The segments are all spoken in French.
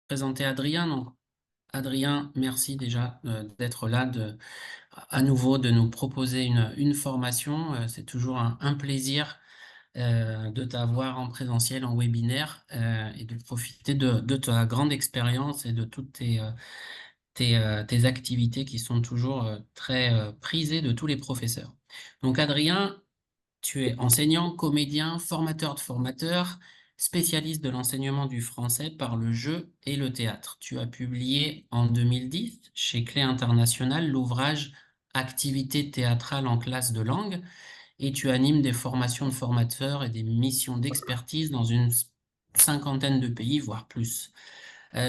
Présenter Adrien. Donc, Adrien, merci déjà d'être là, à nouveau de nous proposer une formation. C'est toujours un plaisir de t'avoir en présentiel, en webinaire, et de profiter de ta grande expérience et de toutes tes activités qui sont toujours très prisées de tous les professeurs. Donc, Adrien, tu es enseignant, comédien, formateur de formateurs, spécialiste de l'enseignement du français par le jeu et le théâtre. Tu as publié en 2010 chez Clé International l'ouvrage Activités théâtrales en classe de langue et tu animes des formations de formateurs et des missions d'expertise dans une cinquantaine de pays, voire plus.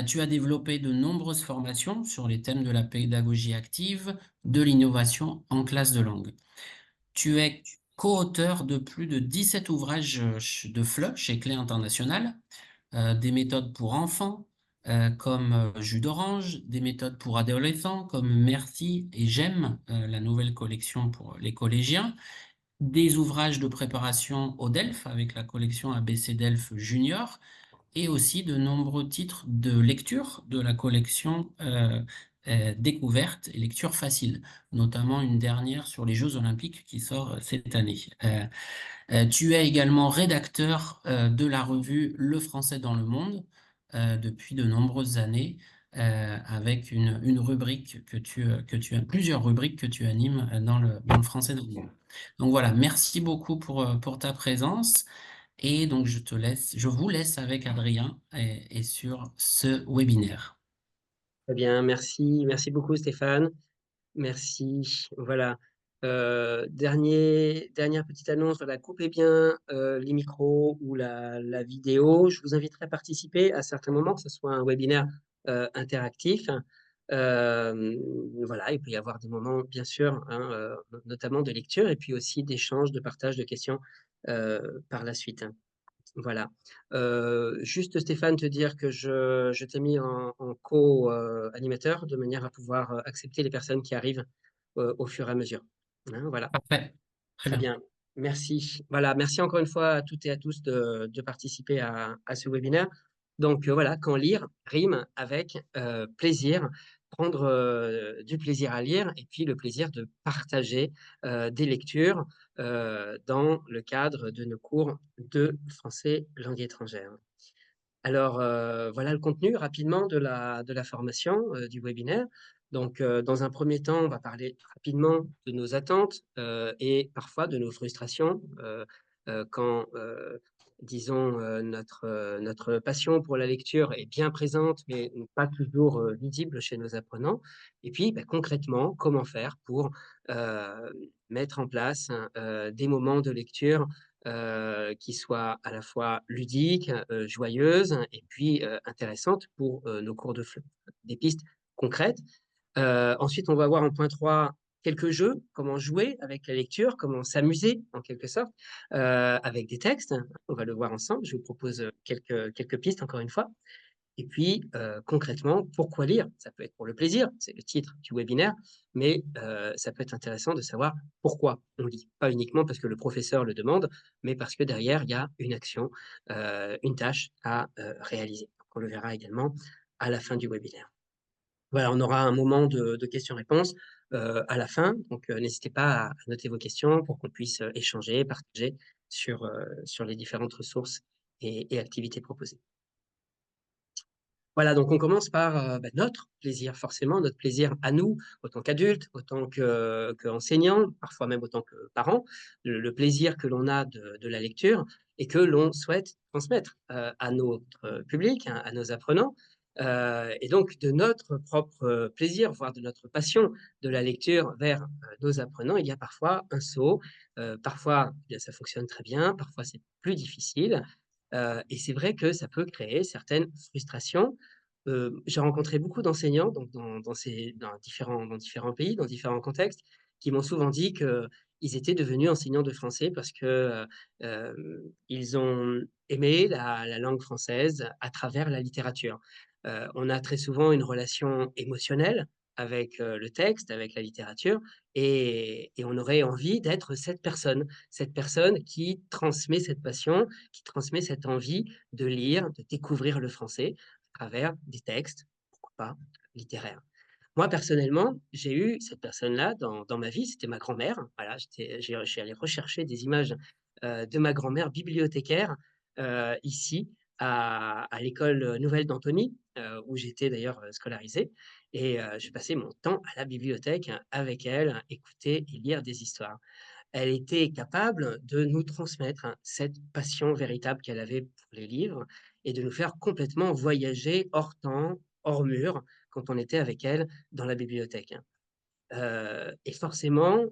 Tu as développé de nombreuses formations sur les thèmes de la pédagogie active, de l'innovation en classe de langue. Tu es co-auteur de plus de 17 ouvrages de FLE chez Clé International, des méthodes pour enfants comme Jus d'orange, des méthodes pour adolescents comme Merci et J'aime, la nouvelle collection pour les collégiens, des ouvrages de préparation au DELF avec la collection ABC DELF Junior, et aussi de nombreux titres de lecture de la collection découverte et lecture facile, notamment une dernière sur les Jeux Olympiques qui sort cette année. Tu es également rédacteur de la revue Le Français dans le Monde depuis de nombreuses années, avec une rubrique que tu as, plusieurs rubriques que tu animes dans le Français dans le Monde. Donc voilà, merci beaucoup pour ta présence. Et donc, je vous laisse avec Adrien et sur ce webinaire. Très bien, merci beaucoup Stéphane. Merci. Voilà. Dernière petite annonce, voilà, coupez bien les micros ou la vidéo. Je vous inviterai à participer à certains moments, que ce soit un webinaire interactif. Voilà, il peut y avoir des moments, bien sûr, hein, notamment de lecture et puis aussi d'échange, de partage de questions par la suite. Voilà. Juste Stéphane, te dire que je t'ai mis en co-animateur de manière à pouvoir accepter les personnes qui arrivent au fur et à mesure. Hein, voilà. Parfait. Très Très bien. bien. Merci. Voilà. Merci encore une fois à toutes et à tous de participer à ce webinaire. Donc voilà, quand lire rime avec plaisir, prendre du plaisir à lire et puis le plaisir de partager des lectures dans le cadre de nos cours de français langue étrangère. Alors, voilà le contenu rapidement de la formation, du webinaire. Donc, dans un premier temps, on va parler rapidement de nos attentes, et parfois de nos frustrations, quand, disons, notre passion pour la lecture est bien présente, mais pas toujours, visible chez nos apprenants. Et puis, bah, concrètement, comment faire pour, mettre en place, des moments de lecture qui soit à la fois ludique, joyeuse et puis intéressante pour nos cours de FLE. Des pistes concrètes. Ensuite, on va voir en point 3 quelques jeux, comment jouer avec la lecture, comment s'amuser en quelque sorte avec des textes. On va le voir ensemble. Je vous propose quelques pistes encore une fois. Et puis, concrètement, pourquoi lire? Ça peut être pour le plaisir, c'est le titre du webinaire, mais ça peut être intéressant de savoir pourquoi on lit. Pas uniquement parce que le professeur le demande, mais parce que derrière, il y a une action, une tâche à réaliser. Donc, on le verra également à la fin du webinaire. Voilà, on aura un moment de questions-réponses à la fin, donc n'hésitez pas à noter vos questions pour qu'on puisse échanger, partager sur les différentes ressources et activités proposées. Voilà, donc on commence par bah, notre plaisir, forcément, notre plaisir à nous, autant qu'adultes, autant qu'enseignants, parfois même autant que parents, le plaisir que l'on a de la lecture et que l'on souhaite transmettre à notre public, hein, à nos apprenants. Et donc de notre propre plaisir, voire de notre passion de la lecture vers nos apprenants, il y a parfois un saut. Parfois, eh bien, ça fonctionne très bien, parfois c'est plus difficile. Et c'est vrai que ça peut créer certaines frustrations. J'ai rencontré beaucoup d'enseignants donc dans différents pays, dans différents contextes, qui m'ont souvent dit qu'ils étaient devenus enseignants de français parce que, ils ont aimé la langue française à travers la littérature. On a très souvent une relation émotionnelle avec, le texte, avec la littérature et on aurait envie d'être cette personne qui transmet cette passion, qui transmet cette envie de lire, de découvrir le français travers des textes, pourquoi pas, littéraires. Moi, personnellement, j'ai eu cette personne-là dans ma vie, c'était ma grand-mère. Voilà, je suis allé rechercher des images, de ma grand-mère bibliothécaire, ici à l'école, nouvelle d'Antony, où j'étais d'ailleurs, scolarisé et je passais mon temps à la bibliothèque avec elle, écouter et lire des histoires. Elle était capable de nous transmettre, cette passion véritable qu'elle avait pour les livres et de nous faire complètement voyager hors temps, hors mur, quand on était avec elle dans la bibliothèque. Et forcément,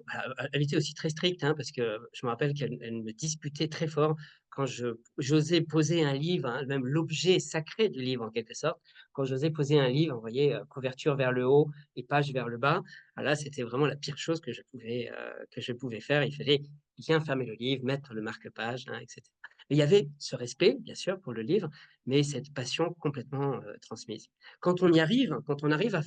elle était aussi très stricte, parce que je me rappelle qu'elle me disputait très fort quand j'osais poser un livre, même l'objet sacré du livre en quelque sorte. Quand j'osais poser un livre, vous voyez, couverture vers le haut et page vers le bas, là, c'était vraiment la pire chose que je pouvais faire. Il fallait bien fermer le livre, mettre le marque-page, et cetera. Mais il y avait ce respect, bien sûr, pour le livre, mais cette passion complètement, transmise. Quand on arrive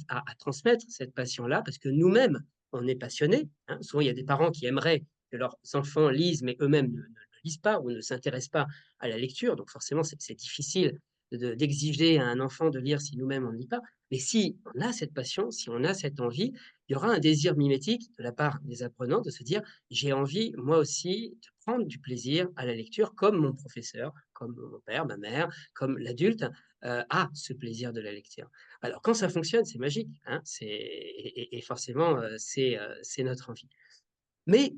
à transmettre cette passion-là, parce que nous-mêmes, on est passionnés, souvent il y a des parents qui aimeraient que leurs enfants lisent, mais eux-mêmes ne lisent pas ou ne s'intéressent pas à la lecture, donc forcément c'est difficile d'exiger à un enfant de lire si nous-mêmes on ne lit pas. Mais si on a cette passion, si on a cette envie, il y aura un désir mimétique de la part des apprenants de se dire: «J'ai envie moi aussi de prendre du plaisir à la lecture comme mon professeur, comme mon père, ma mère, comme l'adulte a ce plaisir de la lecture». Alors quand ça fonctionne, c'est magique, et forcément, c'est notre envie. Mais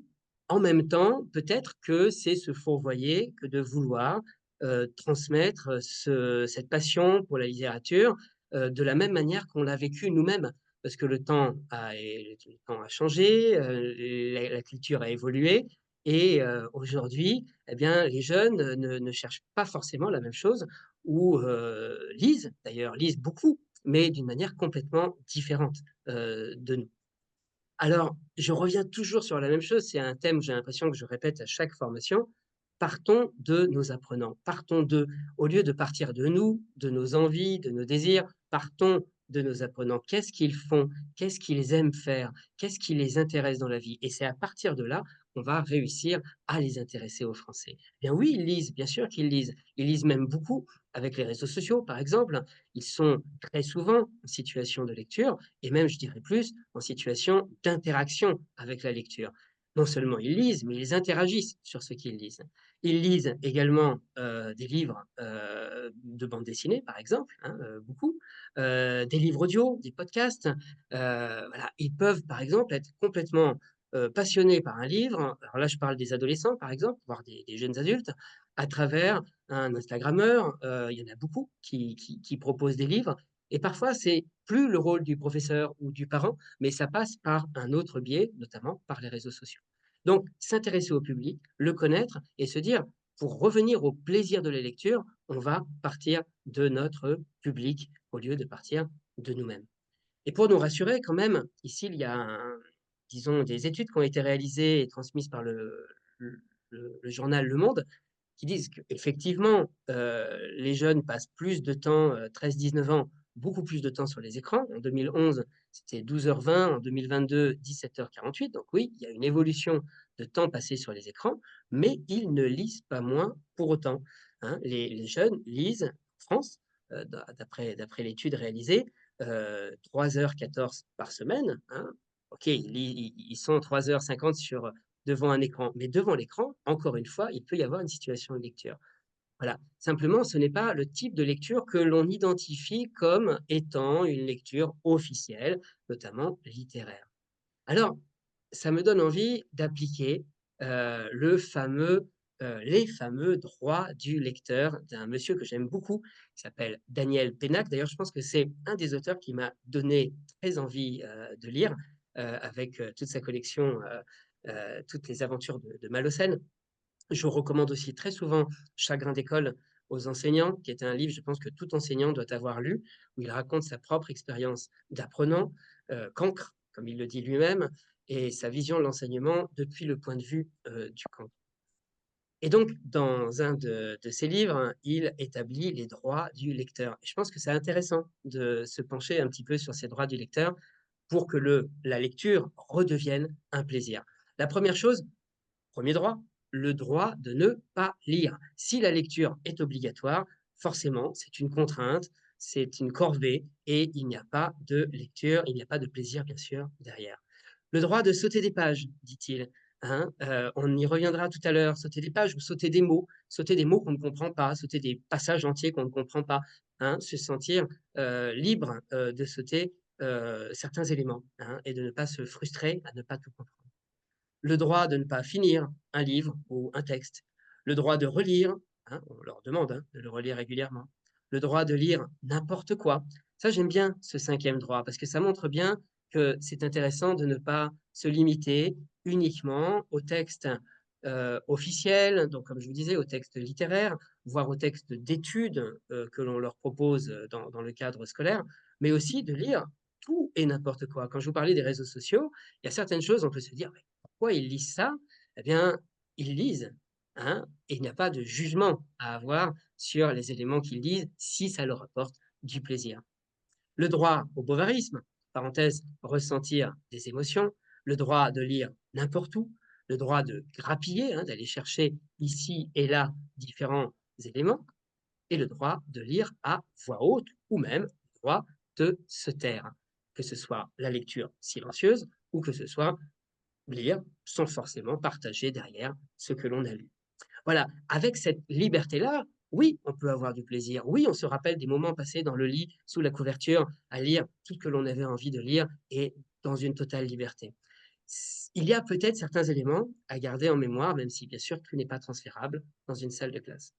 en même temps, peut-être que c'est se fourvoyer que de vouloir, transmettre, cette passion pour la littérature, de la même manière qu'on l'a vécu nous-mêmes. Parce que le temps a changé, la culture a évolué et aujourd'hui, eh bien, les jeunes, ne cherchent pas forcément la même chose ou, lisent d'ailleurs, lisent beaucoup, mais d'une manière complètement différente, de nous. Alors, je reviens toujours sur la même chose, c'est un thème, j'ai l'impression que je répète à chaque formation. Partons de nos apprenants, partons d'eux. Au lieu de partir de nous, de nos envies, de nos désirs, partons de nos apprenants. Qu'est-ce qu'ils font? Qu'est-ce qu'ils aiment faire? Qu'est-ce qui les intéresse dans la vie? Et c'est à partir de là qu'on va réussir à les intéresser au français. Bien oui, ils lisent, bien sûr qu'ils lisent. Ils lisent même beaucoup avec les réseaux sociaux, par exemple. Ils sont très souvent en situation de lecture et même, je dirais plus, en situation d'interaction avec la lecture. Non seulement ils lisent, mais ils interagissent sur ce qu'ils lisent. Ils lisent également des livres de bande dessinée, par exemple, beaucoup, des livres audio, des podcasts. Voilà. Ils peuvent, par exemple, être complètement passionnés par un livre. Alors là, je parle des adolescents, par exemple, voire des jeunes adultes, à travers un Instagrammeur. Il y en a beaucoup qui proposent des livres et parfois, c'est plus le rôle du professeur ou du parent, mais ça passe par un autre biais, notamment par les réseaux sociaux. Donc, s'intéresser au public, le connaître et se dire, pour revenir au plaisir de la lecture, on va partir de notre public au lieu de partir de nous-mêmes. Et pour nous rassurer, quand même, ici, il y a, disons, des études qui ont été réalisées et transmises par le journal Le Monde qui disent qu'effectivement, les jeunes passent plus de temps, 13-19 ans, beaucoup plus de temps sur les écrans. En 2011, c'était 12h20, en 2022, 17h48. Donc oui, il y a une évolution de temps passé sur les écrans, mais ils ne lisent pas moins pour autant, Les jeunes lisent en France, d'après l'étude réalisée, 3h14 par semaine, OK, ils sont 3h50 devant un écran. Mais devant l'écran, encore une fois, il peut y avoir une situation de lecture. Voilà. Simplement, ce n'est pas le type de lecture que l'on identifie comme étant une lecture officielle, notamment littéraire. Alors, ça me donne envie d'appliquer les fameux droits du lecteur d'un monsieur que j'aime beaucoup, qui s'appelle Daniel Pénac. D'ailleurs, je pense que c'est un des auteurs qui m'a donné très envie de lire, avec toute sa collection, toutes les aventures de Malocène. Je recommande aussi très souvent Chagrin d'école aux enseignants, qui est un livre, je pense que tout enseignant doit avoir lu, où il raconte sa propre expérience d'apprenant, cancre, comme il le dit lui-même, et sa vision de l'enseignement depuis le point de vue du cancre. Et donc, dans un de ses livres, il établit les droits du lecteur. Et je pense que c'est intéressant de se pencher un petit peu sur ces droits du lecteur pour que la lecture redevienne un plaisir. La première chose, premier droit, le droit de ne pas lire. Si la lecture est obligatoire, forcément, c'est une contrainte, c'est une corvée et il n'y a pas de lecture, il n'y a pas de plaisir, bien sûr, derrière. Le droit de sauter des pages, dit-il. Hein, on y reviendra tout à l'heure, sauter des pages ou sauter des mots qu'on ne comprend pas, sauter des passages entiers qu'on ne comprend pas, hein, se sentir libre de sauter certains éléments, hein, et de ne pas se frustrer à ne pas tout comprendre. Le droit de ne pas finir un livre ou un texte, le droit de relire, hein, on leur demande hein, de le relire régulièrement, le droit de lire n'importe quoi. Ça, j'aime bien ce cinquième droit parce que ça montre bien que c'est intéressant de ne pas se limiter uniquement au texte officiel, donc comme je vous disais, au texte littéraire, voire au texte d'études que l'on leur propose dans le cadre scolaire, mais aussi de lire tout et n'importe quoi. Quand je vous parlais des réseaux sociaux, il y a certaines choses, on peut se dire, pourquoi ils lisent ça? Eh bien, ils lisent, hein, et il n'y a pas de jugement à avoir sur les éléments qu'ils lisent si ça leur apporte du plaisir. Le droit au bovarisme, parenthèse, ressentir des émotions, le droit de lire n'importe où, le droit de grappiller, hein, d'aller chercher ici et là différents éléments, et le droit de lire à voix haute ou même le droit de se taire, que ce soit la lecture silencieuse ou que ce soit lire sans forcément partager derrière ce que l'on a lu. Voilà, avec cette liberté-là, oui, on peut avoir du plaisir. Oui, on se rappelle des moments passés dans le lit, sous la couverture, à lire tout ce que l'on avait envie de lire et dans une totale liberté. Il y a peut-être certains éléments à garder en mémoire, même si bien sûr tout n'est pas transférable dans une salle de classe.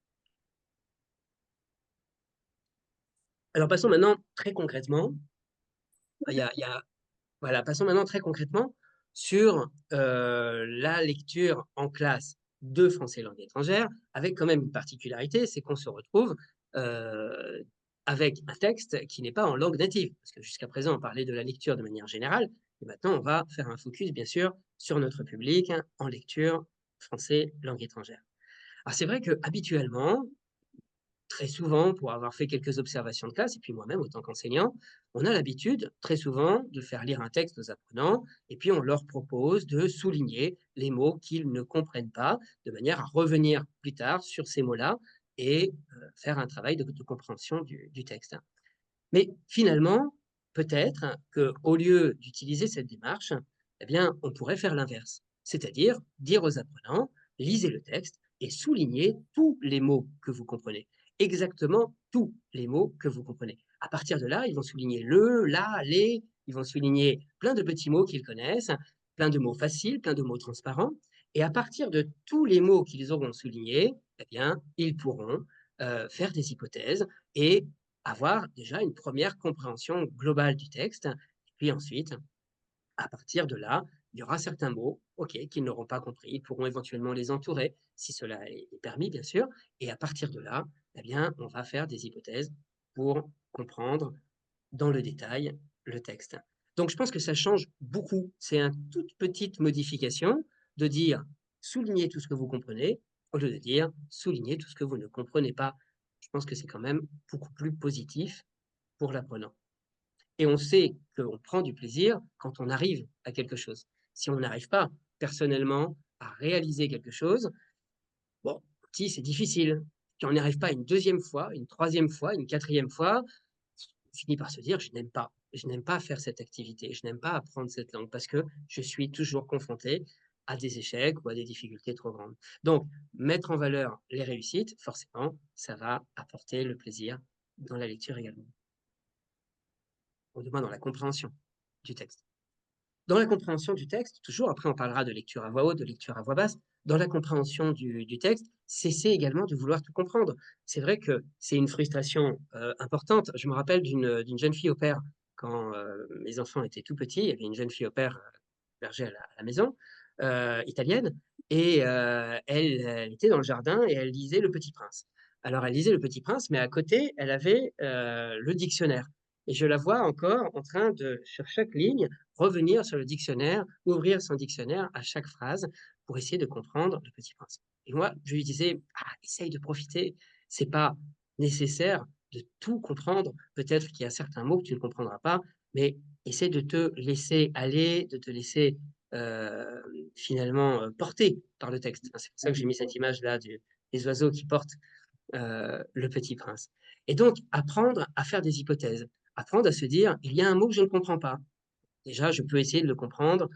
Alors passons maintenant très concrètement. Il y a Voilà, passons maintenant très concrètement sur la lecture en classe de français langue étrangère, avec quand même une particularité, c'est qu'on se retrouve euh, avec un texte qui n'est pas en langue native, parce que jusqu'à présent on parlait de la lecture de manière générale, et maintenant on va faire un focus bien sûr sur notre public hein, en lecture français langue étrangère. Alors c'est vrai que habituellement, très souvent, pour avoir fait quelques observations de classe, et puis moi-même, autant qu'enseignant, on a l'habitude, très souvent, de faire lire un texte aux apprenants, et puis on leur propose de souligner les mots qu'ils ne comprennent pas, de manière à revenir plus tard sur ces mots-là et faire un travail de compréhension du texte. Mais finalement, peut-être qu'au lieu d'utiliser cette démarche, eh bien, on pourrait faire l'inverse, c'est-à-dire dire aux apprenants, lisez le texte et soulignez tous les mots que vous comprenez, exactement tous les mots que vous comprenez. À partir de là, ils vont souligner le, la, les, ils vont souligner plein de petits mots qu'ils connaissent, plein de mots faciles, plein de mots transparents, et à partir de tous les mots qu'ils auront soulignés, eh bien, ils pourront faire des hypothèses et avoir déjà une première compréhension globale du texte. Et puis ensuite, à partir de là, il y aura certains mots, ok, qu'ils n'auront pas compris. Ils pourront éventuellement les entourer, si cela est permis, bien sûr. Et à partir de là, eh bien, on va faire des hypothèses pour comprendre dans le détail le texte. Donc, je pense que ça change beaucoup. C'est une toute petite modification de dire soulignez tout ce que vous comprenez au lieu de dire soulignez tout ce que vous ne comprenez pas. Je pense que c'est quand même beaucoup plus positif pour l'apprenant. Et on sait qu'on prend du plaisir quand on arrive à quelque chose. Si on n'arrive pas personnellement à réaliser quelque chose, bon, si c'est difficile. Si on n'y arrive pas une deuxième fois, une troisième fois, une quatrième fois, on finit par se dire je n'aime pas. Je n'aime pas faire cette activité, je n'aime pas apprendre cette langue parce que je suis toujours confronté à des échecs ou à des difficultés trop grandes. Donc, mettre en valeur les réussites, forcément, ça va apporter le plaisir dans la lecture également, ou du moins dans la compréhension du texte. Dans la compréhension du texte, toujours, après on parlera de lecture à voix haute, de lecture à voix basse, dans la compréhension du texte, cesser également de vouloir tout comprendre. C'est vrai que c'est une frustration importante. Je me rappelle d'une jeune fille au père, quand mes enfants étaient tout petits, il y avait une jeune fille au père hébergée à la maison, italienne, et elle était dans le jardin et elle lisait Le Petit Prince. Alors elle lisait Le Petit Prince, mais à côté, elle avait le dictionnaire. Et je la vois encore en train de, sur chaque ligne, revenir sur le dictionnaire, ouvrir son dictionnaire à chaque phrase pour essayer de comprendre Le Petit Prince. Et moi, je lui disais, ah, essaye de profiter, c'est pas nécessaire de tout comprendre. Peut-être qu'il y a certains mots que tu ne comprendras pas, mais essaie de te laisser aller, de te laisser euh, finalement porter par le texte. C'est pour ça que j'ai mis cette image-là des oiseaux qui portent Le Petit Prince. Et donc, apprendre à faire des hypothèses, apprendre à se dire, il y a un mot que je ne comprends pas. Déjà, je peux essayer de le comprendre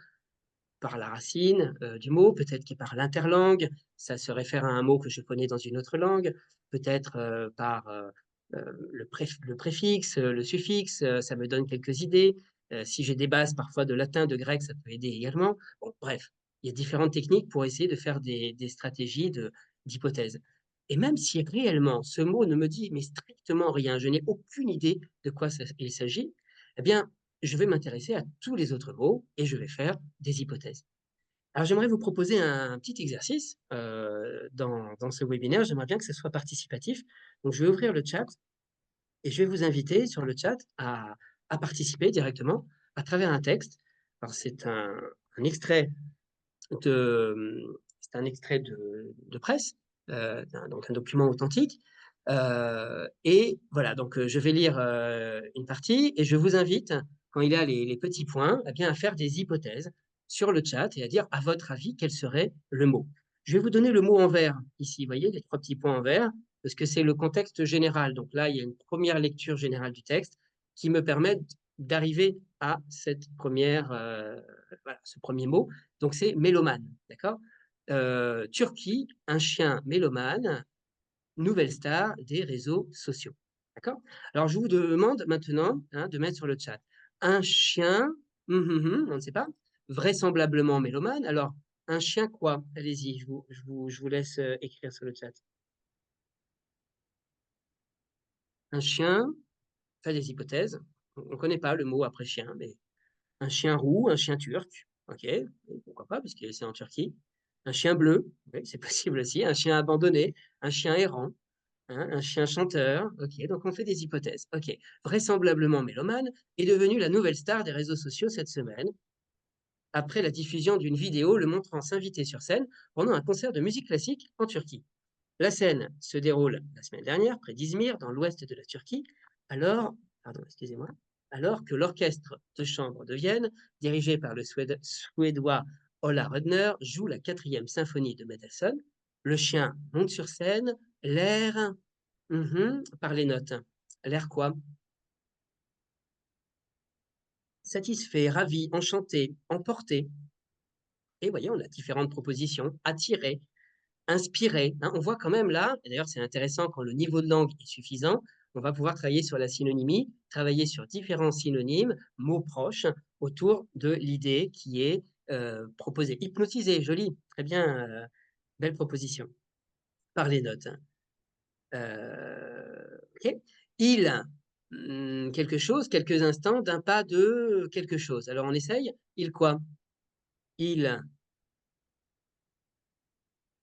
par la racine du mot, peut-être que par l'interlangue, ça se réfère à un mot que je connais dans une autre langue, peut-être par le préfixe, le suffixe, ça me donne quelques idées. Si j'ai des bases parfois de latin, de grec, ça peut aider également. Bon, bref, il y a différentes techniques pour essayer de faire des stratégies d'hypothèse. Et même si réellement ce mot ne me dit mais strictement rien, je n'ai aucune idée de quoi il s'agit, eh bien, je vais m'intéresser à tous les autres mots et je vais faire des hypothèses. Alors, j'aimerais vous proposer un petit exercice dans ce webinaire. J'aimerais bien que ce soit participatif. Donc, je vais ouvrir le chat et je vais vous inviter sur le chat à participer directement à travers un texte. Alors, un extrait c'est un extrait de presse, donc un document authentique. Et voilà, donc je vais lire une partie et je vous invite, quand il y a les petits points, eh bien, à faire des hypothèses sur le chat et à dire, à votre avis, quel serait le mot. Je vais vous donner le mot en vert ici, vous voyez, les 3 petits points en vert, parce que c'est le contexte général. Donc là, il y a une première lecture générale du texte qui me permet d'arriver à cette voilà, ce premier mot. Donc c'est mélomane, d'accord. Turquie, un chien mélomane, nouvelle star des réseaux sociaux. D'accord. Alors, je vous demande maintenant de mettre sur le chat un chien, on ne sait pas, vraisemblablement mélomane. Alors, un chien quoi? Allez-y, je vous laisse écrire sur le chat. Un chien, fait des hypothèses. On ne connaît pas le mot après chien, mais un chien roux, un chien turc. Ok, pourquoi pas, puisque c'est en Turquie. Un chien bleu, oui, c'est possible aussi. Un chien abandonné, un chien errant. Un chien chanteur, ok, donc on fait des hypothèses. Ok, vraisemblablement mélomane est devenu la nouvelle star des réseaux sociaux cette semaine, après la diffusion d'une vidéo le montrant s'inviter sur scène pendant un concert de musique classique en Turquie. La scène se déroule la semaine dernière près d'Izmir, dans l'ouest de la Turquie, alors, pardon, excusez-moi, alors que l'orchestre de chambre de Vienne, dirigé par le Suédois Ola Rudner, joue la 4e symphonie de Mendelssohn. Le chien monte sur scène, l'air par les notes. L'air quoi? Satisfait, ravi, enchanté, emporté. Et voyez, on a différentes propositions. Attiré, inspiré. On voit quand même là, et d'ailleurs c'est intéressant quand le niveau de langue est suffisant, on va pouvoir travailler sur la synonymie, travailler sur différents synonymes, mots proches, autour de l'idée qui est proposée. Hypnotisé, joli, très bien, belle proposition. Par les notes. Ok. Il, quelque chose, quelques instants, d'un pas de quelque chose. Alors on essaye. Il quoi? Il,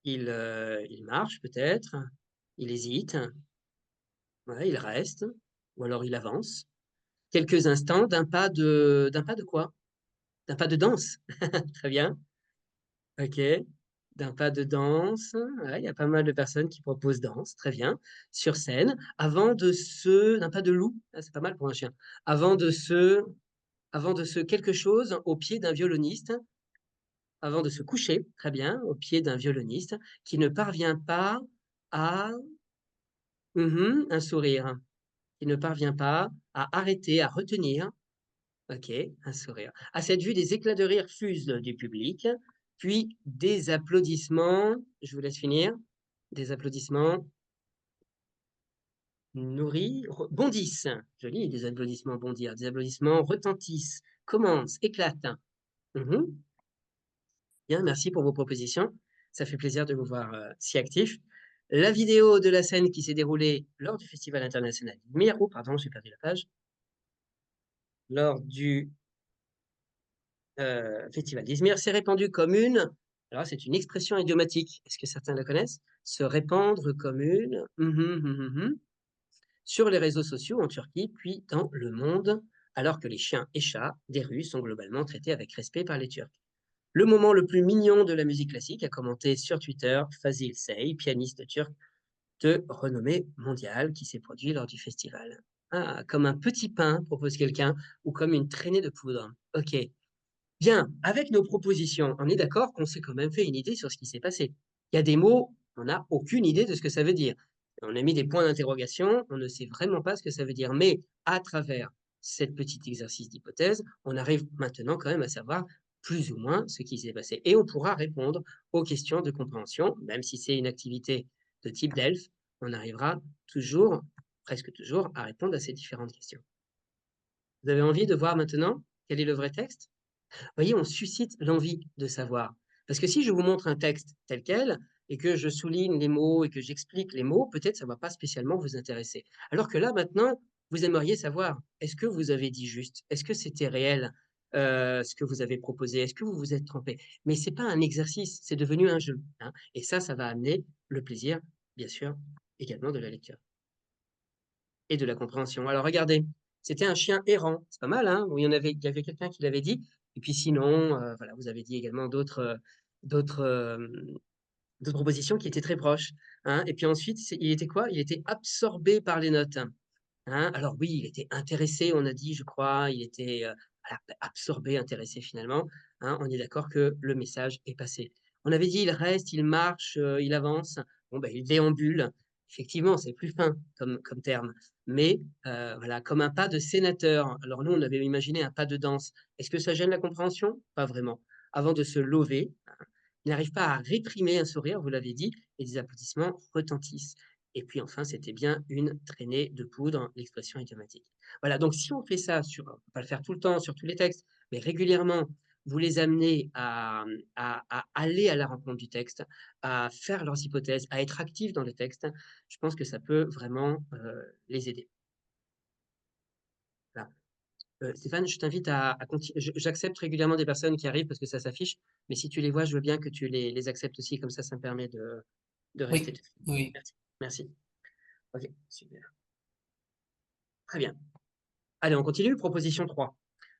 il marche peut-être. Il hésite. Ouais, il reste. Ou alors il avance. Quelques instants, d'un pas de quoi? D'un pas de danse. Très bien. Ok. D'un pas de danse. Ouais, il y a pas mal de personnes qui proposent danse. Très bien. Sur scène. D'un pas de loup. Ah, c'est pas mal pour un chien. Avant de se, avant de se quelque chose au pied d'un violoniste, avant de se coucher, très bien, au pied d'un violoniste, qui ne parvient pas à un sourire, qui ne parvient pas à arrêter, à retenir, ok, un sourire. À cette vue, des éclats de rire fusent du public, puis des applaudissements, je vous laisse finir, des applaudissements nourris, bondissent, joli, des applaudissements bondir, des applaudissements retentissent, commencent, éclatent. Mhm. Bien, merci pour vos propositions. Ça fait plaisir de vous voir si actif. La vidéo de la scène qui s'est déroulée lors du Festival international d'Izmir, oh pardon, j'ai perdu la page, lors du Festival d'Izmir, s'est répandue comme une, alors c'est une expression idiomatique, est-ce que certains la connaissent? Se répandre comme une, sur les réseaux sociaux en Turquie, puis dans le monde, alors que les chiens et chats des rues sont globalement traités avec respect par les Turcs. Le moment le plus mignon de la musique classique, a commenté sur Twitter Fazil Say, pianiste turc de renommée mondiale qui s'est produit lors du festival. Ah, comme un petit pain, propose quelqu'un, ou comme une traînée de poudre. Ok. Bien, avec nos propositions, on est d'accord qu'on s'est quand même fait une idée sur ce qui s'est passé. Il y a des mots, on n'a aucune idée de ce que ça veut dire. On a mis des points d'interrogation, on ne sait vraiment pas ce que ça veut dire. Mais à travers cet petit exercice d'hypothèse, on arrive maintenant quand même à savoir plus ou moins ce qui s'est passé. Et on pourra répondre aux questions de compréhension, même si c'est une activité de type DELF, on arrivera toujours, presque toujours, à répondre à ces différentes questions. Vous avez envie de voir maintenant quel est le vrai texte? Vous voyez, on suscite l'envie de savoir. Parce que si je vous montre un texte tel quel et que je souligne les mots et que j'explique les mots, peut-être ça ne va pas spécialement vous intéresser. Alors que là, maintenant, vous aimeriez savoir, est-ce que vous avez dit juste? Est-ce que c'était réel ce que vous avez proposé? Est-ce que vous vous êtes trompé? Mais ce n'est pas un exercice, c'est devenu un jeu, hein. Et ça va amener le plaisir, bien sûr, également de la lecture et de la compréhension. Alors regardez, c'était un chien errant. C'est pas mal, hein? Où il y avait quelqu'un qui l'avait dit. Et puis sinon, voilà, vous avez dit également d'autres, d'autres propositions qui étaient très proches, hein. Et puis ensuite, il était quoi? Il était absorbé par les notes, hein. Alors oui, il était intéressé, on a dit, je crois. Il était voilà, absorbé, intéressé finalement, hein. On est d'accord que le message est passé. On avait dit, il reste, il marche, il avance. Bon, ben, il déambule. Effectivement, c'est plus fin comme terme. Mais voilà, comme un pas de sénateur. Alors nous, on avait imaginé un pas de danse. Est-ce que ça gêne la compréhension? Pas vraiment. Avant de se lever, hein, il n'arrive pas à réprimer un sourire, vous l'avez dit, et des applaudissements retentissent. Et puis enfin, c'était bien une traînée de poudre, l'expression idiomatique. Voilà, donc si on fait ça sur, on ne peut pas le faire tout le temps sur tous les textes, mais régulièrement, vous les amenez à aller à la rencontre du texte, à faire leurs hypothèses, à être actifs dans le texte, je pense que ça peut vraiment les aider. Voilà. Stéphane, je t'invite à continuer. J'accepte régulièrement des personnes qui arrivent parce que ça s'affiche, mais si tu les vois, je veux bien que tu les acceptes aussi, comme ça me permet de rester Oui, dessus. oui. Merci. Merci. Ok, super. Très bien. Allez, on continue. Proposition 3.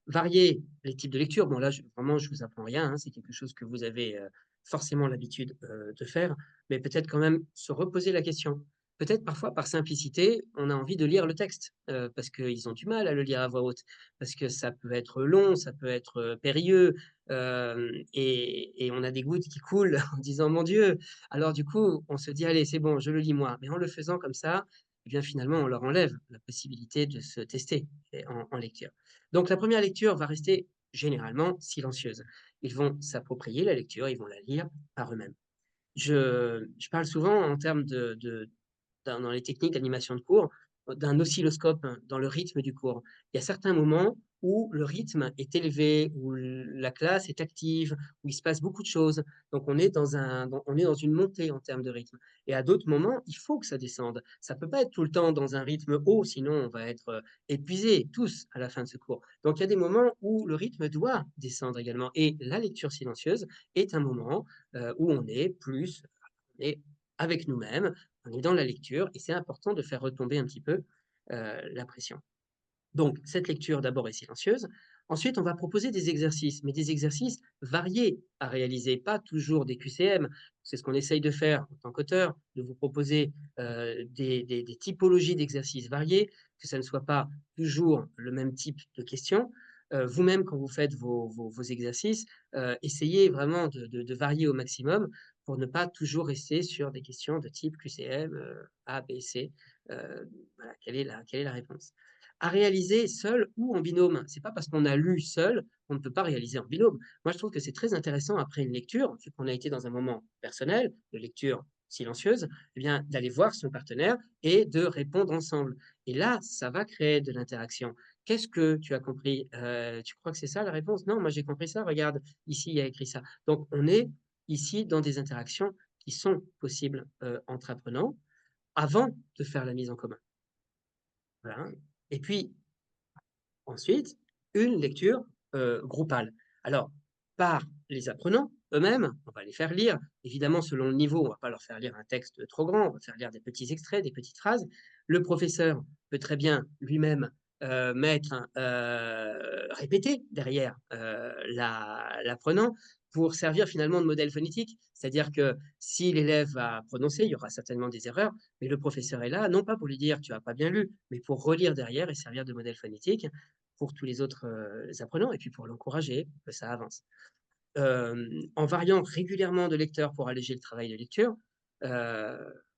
Varier les types de lecture. Bon, là, vraiment, je vous apprends rien, hein, c'est quelque chose que vous avez forcément l'habitude de faire, mais peut-être quand même se reposer la question. Peut-être parfois, par simplicité, on a envie de lire le texte parce qu'ils ont du mal à le lire à voix haute, parce que ça peut être long, ça peut être périlleux, et on a des gouttes qui coulent en disant mon Dieu. Alors du coup, on se dit allez, c'est bon, je le lis moi. Mais en le faisant comme ça, eh bien finalement, on leur enlève la possibilité de se tester en lecture. Donc la première lecture va rester généralement silencieuse. Ils vont s'approprier la lecture, ils vont la lire par eux-mêmes. Je parle souvent en termes dans les techniques d'animation de cours, d'un oscilloscope dans le rythme du cours. Il y a certains moments où le rythme est élevé, où la classe est active, où il se passe beaucoup de choses. Donc on est on est dans une montée en termes de rythme. Et à d'autres moments, il faut que ça descende. Ça ne peut pas être tout le temps dans un rythme haut, sinon on va être épuisés tous à la fin de ce cours. Donc il y a des moments où le rythme doit descendre également. Et la lecture silencieuse est un moment où on est plus on est avec nous-mêmes, on est dans la lecture et c'est important de faire retomber un petit peu la pression. Donc, cette lecture d'abord est silencieuse. Ensuite, on va proposer des exercices, mais des exercices variés à réaliser, pas toujours des QCM. C'est ce qu'on essaye de faire en tant qu'auteur, de vous proposer des typologies d'exercices variés, que ça ne soit pas toujours le même type de questions. Vous-même, quand vous faites vos exercices, essayez vraiment de varier au maximum pour ne pas toujours rester sur des questions de type QCM, A, B, C. Voilà, quelle est la réponse? À réaliser seul ou en binôme. C'est pas parce qu'on a lu seul qu'on ne peut pas réaliser en binôme. Moi, je trouve que c'est très intéressant après une lecture, vu qu'on a été dans un moment personnel de lecture silencieuse, eh bien, d'aller voir son partenaire et de répondre ensemble. Et là, ça va créer de l'interaction. Qu'est-ce que tu as compris? Tu crois que c'est ça la réponse? Non, moi j'ai compris ça. Regarde, ici il y a écrit ça. Donc, on est ici dans des interactions qui sont possibles entre apprenants avant de faire la mise en commun. Voilà. Et puis, ensuite, une lecture groupale. Alors, par les apprenants eux-mêmes, on va les faire lire. Évidemment, selon le niveau, on ne va pas leur faire lire un texte trop grand, on va faire lire des petits extraits, des petites phrases. Le professeur peut très bien lui-même répéter derrière l'apprenant pour servir finalement de modèle phonétique. C'est-à-dire que si l'élève va prononcer, il y aura certainement des erreurs, mais le professeur est là, non pas pour lui dire tu n'as pas bien lu, mais pour relire derrière et servir de modèle phonétique pour tous les autres apprenants et puis pour l'encourager, que ça avance. En variant régulièrement de lecteur pour alléger le travail de lecture,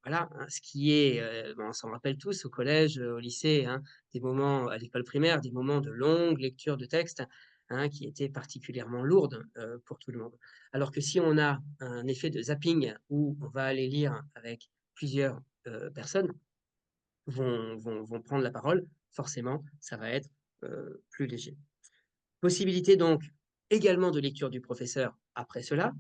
voilà, hein, ce qui est, bon, on s'en rappelle tous au collège, au lycée, hein, des moments à l'école primaire, des moments de longue lecture de textes, hein, qui étaient particulièrement lourdes, pour tout le monde. Alors que si on a un effet de zapping où on va aller lire avec plusieurs, personnes vont prendre la parole, forcément, ça va être, plus léger. Possibilité donc également de lecture du professeur après cela,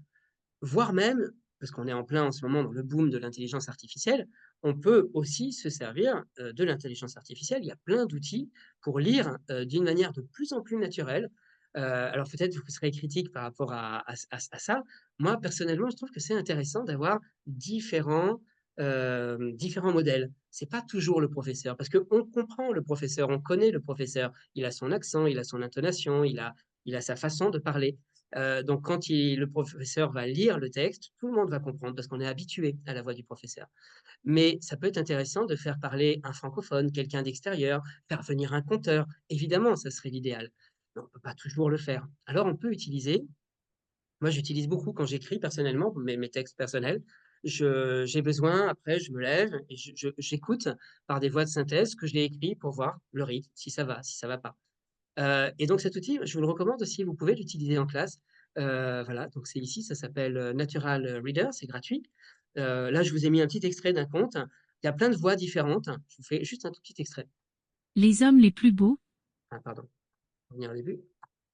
voire même, parce qu'on est en plein en ce moment dans le boom de l'intelligence artificielle, on peut aussi se servir, de l'intelligence artificielle. Il y a plein d'outils pour lire, d'une manière de plus en plus naturelle. Alors peut-être vous serez critique par rapport à ça. Moi, personnellement, je trouve que c'est intéressant d'avoir différents modèles. C'est pas toujours le professeur, parce qu'on comprend le professeur, on connaît le professeur. Il a son accent, il a son intonation, il a sa façon de parler. Donc quand le professeur va lire le texte, tout le monde va comprendre parce qu'on est habitué à la voix du professeur. Mais ça peut être intéressant de faire parler un francophone, quelqu'un d'extérieur, faire venir un conteur. Évidemment, ça serait l'idéal. Mais on ne peut pas toujours le faire. Alors on peut utiliser, moi j'utilise beaucoup quand j'écris personnellement, mes textes personnels, j'ai besoin, après je me lève et j'écoute par des voix de synthèse que je l'ai écrit pour voir le rythme, si ça va pas. Et donc cet outil, je vous le recommande aussi, vous pouvez l'utiliser en classe. Voilà, donc c'est ici, ça s'appelle Natural Reader, c'est gratuit. Là, je vous ai mis un petit extrait d'un conte. Il y a plein de voix différentes. Je vous fais juste un tout petit extrait. Les hommes les plus beaux, Ah, pardon, on va revenir au début.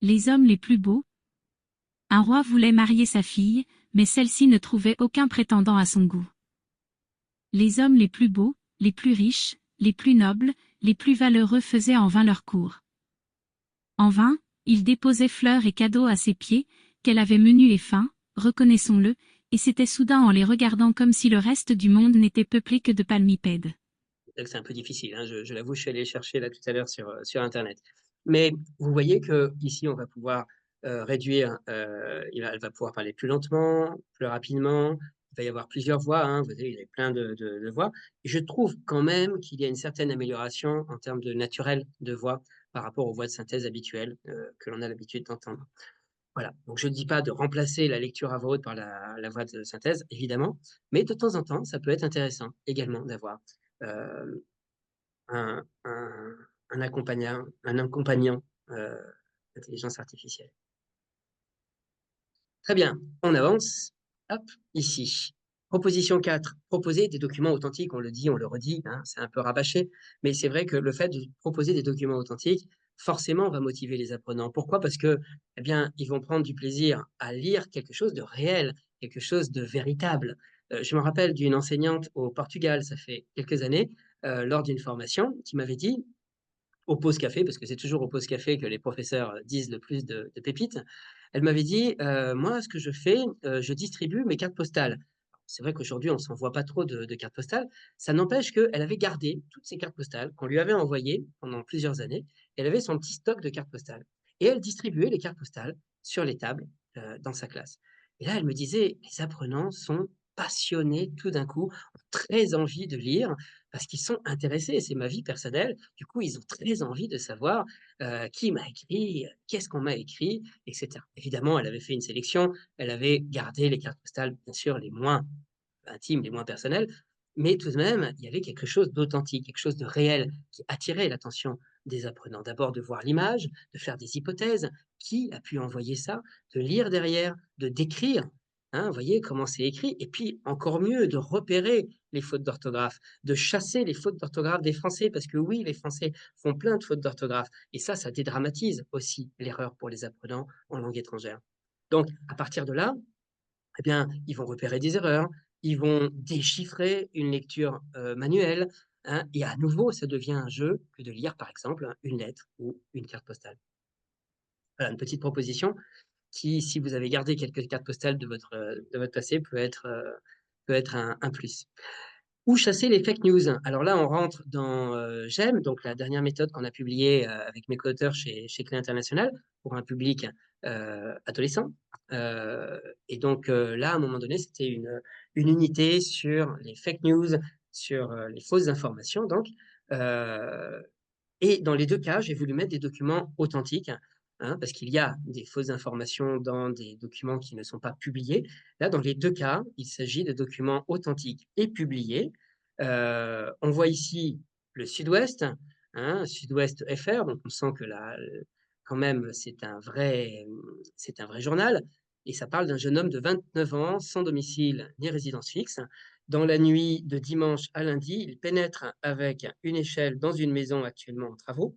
les hommes les plus beaux. Un roi voulait marier sa fille, mais celle-ci ne trouvait aucun prétendant à son goût. Les hommes les plus beaux, les plus riches, les plus nobles, les plus valeureux faisaient en vain leur cour. En vain, ils déposaient fleurs et cadeaux à ses pieds, qu'elle avait menus et fins, reconnaissons-le, et c'était soudain en les regardant comme si le reste du monde n'était peuplé que de palmipèdes. C'est un peu difficile, hein, je l'avoue, je suis allé chercher là tout à l'heure sur Internet. Mais vous voyez que ici, on va pouvoir réduire, elle va pouvoir parler plus lentement, plus rapidement. Il va y avoir plusieurs voix, hein, vous voyez, il y a plein de voix. Et je trouve quand même qu'il y a une certaine amélioration en termes de naturel de voix par rapport aux voix de synthèse habituelles que l'on a l'habitude d'entendre. Voilà, donc je ne dis pas de remplacer la lecture à voix haute par la voix de synthèse, évidemment, mais de temps en temps, ça peut être intéressant également d'avoir euh, un, un, un accompagnant d'intelligence artificielle. Très bien, on avance. Hop, ici. Proposition 4, proposer des documents authentiques. On le dit, on le redit, hein, c'est un peu rabâché, mais c'est vrai que le fait de proposer des documents authentiques, forcément, va motiver les apprenants. Pourquoi? Parce que, eh bien, ils vont prendre du plaisir à lire quelque chose de réel, quelque chose de véritable. Je me rappelle d'une enseignante au Portugal, ça fait quelques années, lors d'une formation, qui m'avait dit, au pause café, parce que c'est toujours au pause café que les professeurs disent le plus de pépites. Elle m'avait dit, moi, ce que je fais, je distribue mes cartes postales. C'est vrai qu'aujourd'hui, on ne s'envoie pas trop de cartes postales. Ça n'empêche qu'elle avait gardé toutes ces cartes postales qu'on lui avait envoyées pendant plusieurs années. Elle avait son petit stock de cartes postales. Et elle distribuait les cartes postales sur les tables dans sa classe. Et là, elle me disait, les apprenants sont passionnés tout d'un coup, ont très envie de lire parce qu'ils sont intéressés. C'est ma vie personnelle. Du coup, ils ont très envie de savoir qui m'a écrit, qu'est-ce qu'on m'a écrit, etc. Évidemment, elle avait fait une sélection. Elle avait gardé les cartes postales, bien sûr, les moins intimes, les moins personnelles. Mais tout de même, il y avait quelque chose d'authentique, quelque chose de réel qui attirait l'attention des apprenants. D'abord de voir l'image, de faire des hypothèses. Qui a pu envoyer ça? De lire derrière, de décrire. Hein, vous voyez comment c'est écrit. Et puis, encore mieux, de repérer les fautes d'orthographe, de chasser les fautes d'orthographe des Français, parce que oui, les Français font plein de fautes d'orthographe. Et ça dédramatise aussi l'erreur pour les apprenants en langue étrangère. Donc, à partir de là, eh bien, ils vont repérer des erreurs, ils vont déchiffrer une lecture manuelle, hein, et à nouveau, ça devient un jeu que de lire, par exemple, une lettre ou une carte postale. Voilà, une petite proposition qui, si vous avez gardé quelques cartes postales de votre passé, peut être un plus. Où chasser les fake news? Alors là, on rentre dans GEM, donc la dernière méthode qu'on a publiée avec mes co-auteurs chez Clé International pour un public adolescent. Et donc là, à un moment donné, c'était une unité sur les fake news, sur les fausses informations. Donc, et dans les deux cas, j'ai voulu mettre des documents authentiques. hein, parce qu'il y a des fausses informations dans des documents qui ne sont pas publiés. Là, dans les 2 cas, il s'agit de documents authentiques et publiés. On voit ici le Sud-Ouest, hein, Sud-Ouest FR, donc on sent que là, quand même, c'est un vrai journal et ça parle d'un jeune homme de 29 ans, sans domicile ni résidence fixe. Dans la nuit de dimanche à lundi, il pénètre avec une échelle dans une maison actuellement en travaux,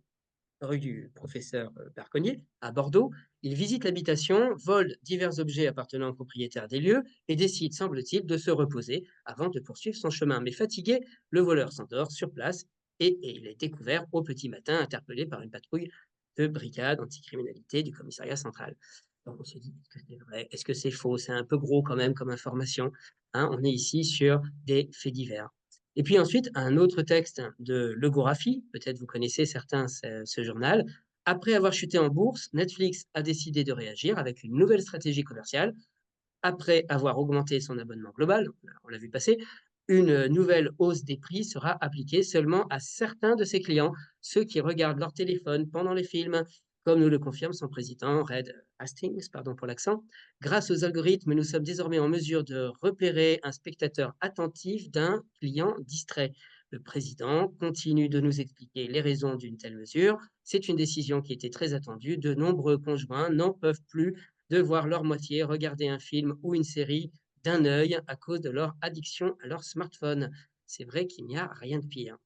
rue du professeur Barconnier, à Bordeaux. Il visite l'habitation, vole divers objets appartenant au propriétaire des lieux et décide, semble-t-il, de se reposer avant de poursuivre son chemin. Mais fatigué, le voleur s'endort sur place et il est découvert au petit matin, interpellé par une patrouille de brigade anticriminalité du commissariat central. Donc on se dit, est-ce que c'est vrai? Est-ce que c'est faux? C'est un peu gros quand même comme information, hein. On est ici sur des faits divers. Et puis ensuite, un autre texte de Le Gorafi, peut-être vous connaissez certains ce journal. Après avoir chuté en bourse, Netflix a décidé de réagir avec une nouvelle stratégie commerciale. Après avoir augmenté son abonnement global, on l'a vu passer, une nouvelle hausse des prix sera appliquée seulement à certains de ses clients, ceux qui regardent leur téléphone pendant les films, comme nous le confirme son président, Red Hastings, pardon pour l'accent. Grâce aux algorithmes, nous sommes désormais en mesure de repérer un spectateur attentif d'un client distrait. Le président continue de nous expliquer les raisons d'une telle mesure. C'est une décision qui était très attendue. De nombreux conjoints n'en peuvent plus de voir leur moitié regarder un film ou une série d'un œil à cause de leur addiction à leur smartphone. C'est vrai qu'il n'y a rien de pire.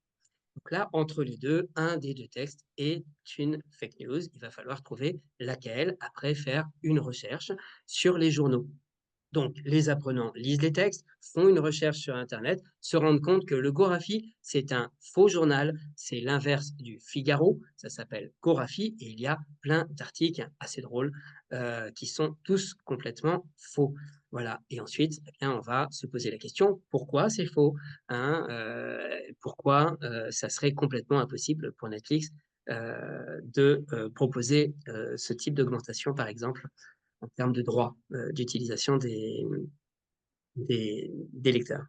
Donc là, entre les deux, un des 2 textes est une fake news. Il va falloir trouver laquelle, après faire une recherche sur les journaux. Donc, les apprenants lisent les textes, font une recherche sur Internet, se rendent compte que le Gorafi, c'est un faux journal, c'est l'inverse du Figaro, ça s'appelle Gorafi, et il y a plein d'articles assez drôles qui sont tous complètement faux. Voilà. Et ensuite, eh bien, on va se poser la question, pourquoi c'est faux, hein, pourquoi ça serait complètement impossible pour Netflix de proposer ce type d'augmentation, par exemple, en termes de droit d'utilisation des lecteurs.